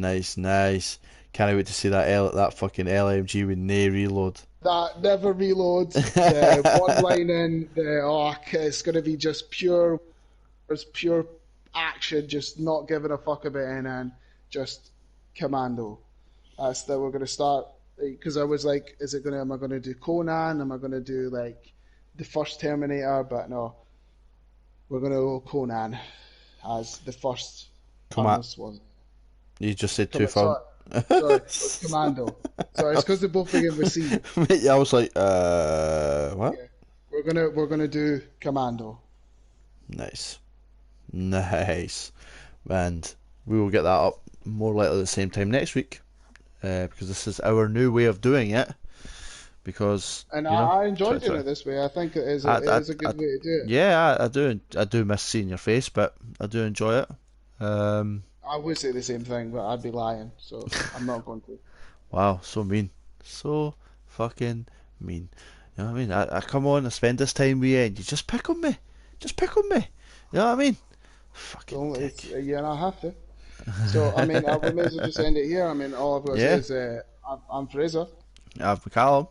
Can't wait to see that fucking LMG with no reload. That never reloads. One line in, it's going to be just pure action, just not giving a fuck about anything, just Commando. That's that we're going to start. Because I was like, am I going to do Conan? Am I going to do like the first Terminator? But no, we're going to go Conan as the first Come on, Arnold Schwarzenegger. you just said Come two on, film. sorry, Commando. Sorry, it's because they both begin with C. Mate, I was like, what? Yeah. We're gonna do Commando. Nice. And we will get that up more likely at the same time next week, because this is our new way of doing it. Because And you know, I enjoy sorry, doing sorry. it this way. I think it is I, a good way to do it. yeah, I do miss seeing your face, but I do enjoy it. Um, I would say the same thing, but I'd be lying, so I'm not going to. wow, so mean, so fucking mean. You know what I mean? I come on, I spend this time with you, and you just pick on me. You know what I mean? Fucking So it's dick. a year and a half to. So I mean, we may as well just end it here. I mean, all I've got to say Yeah, is I'm Fraser. I've McCallum.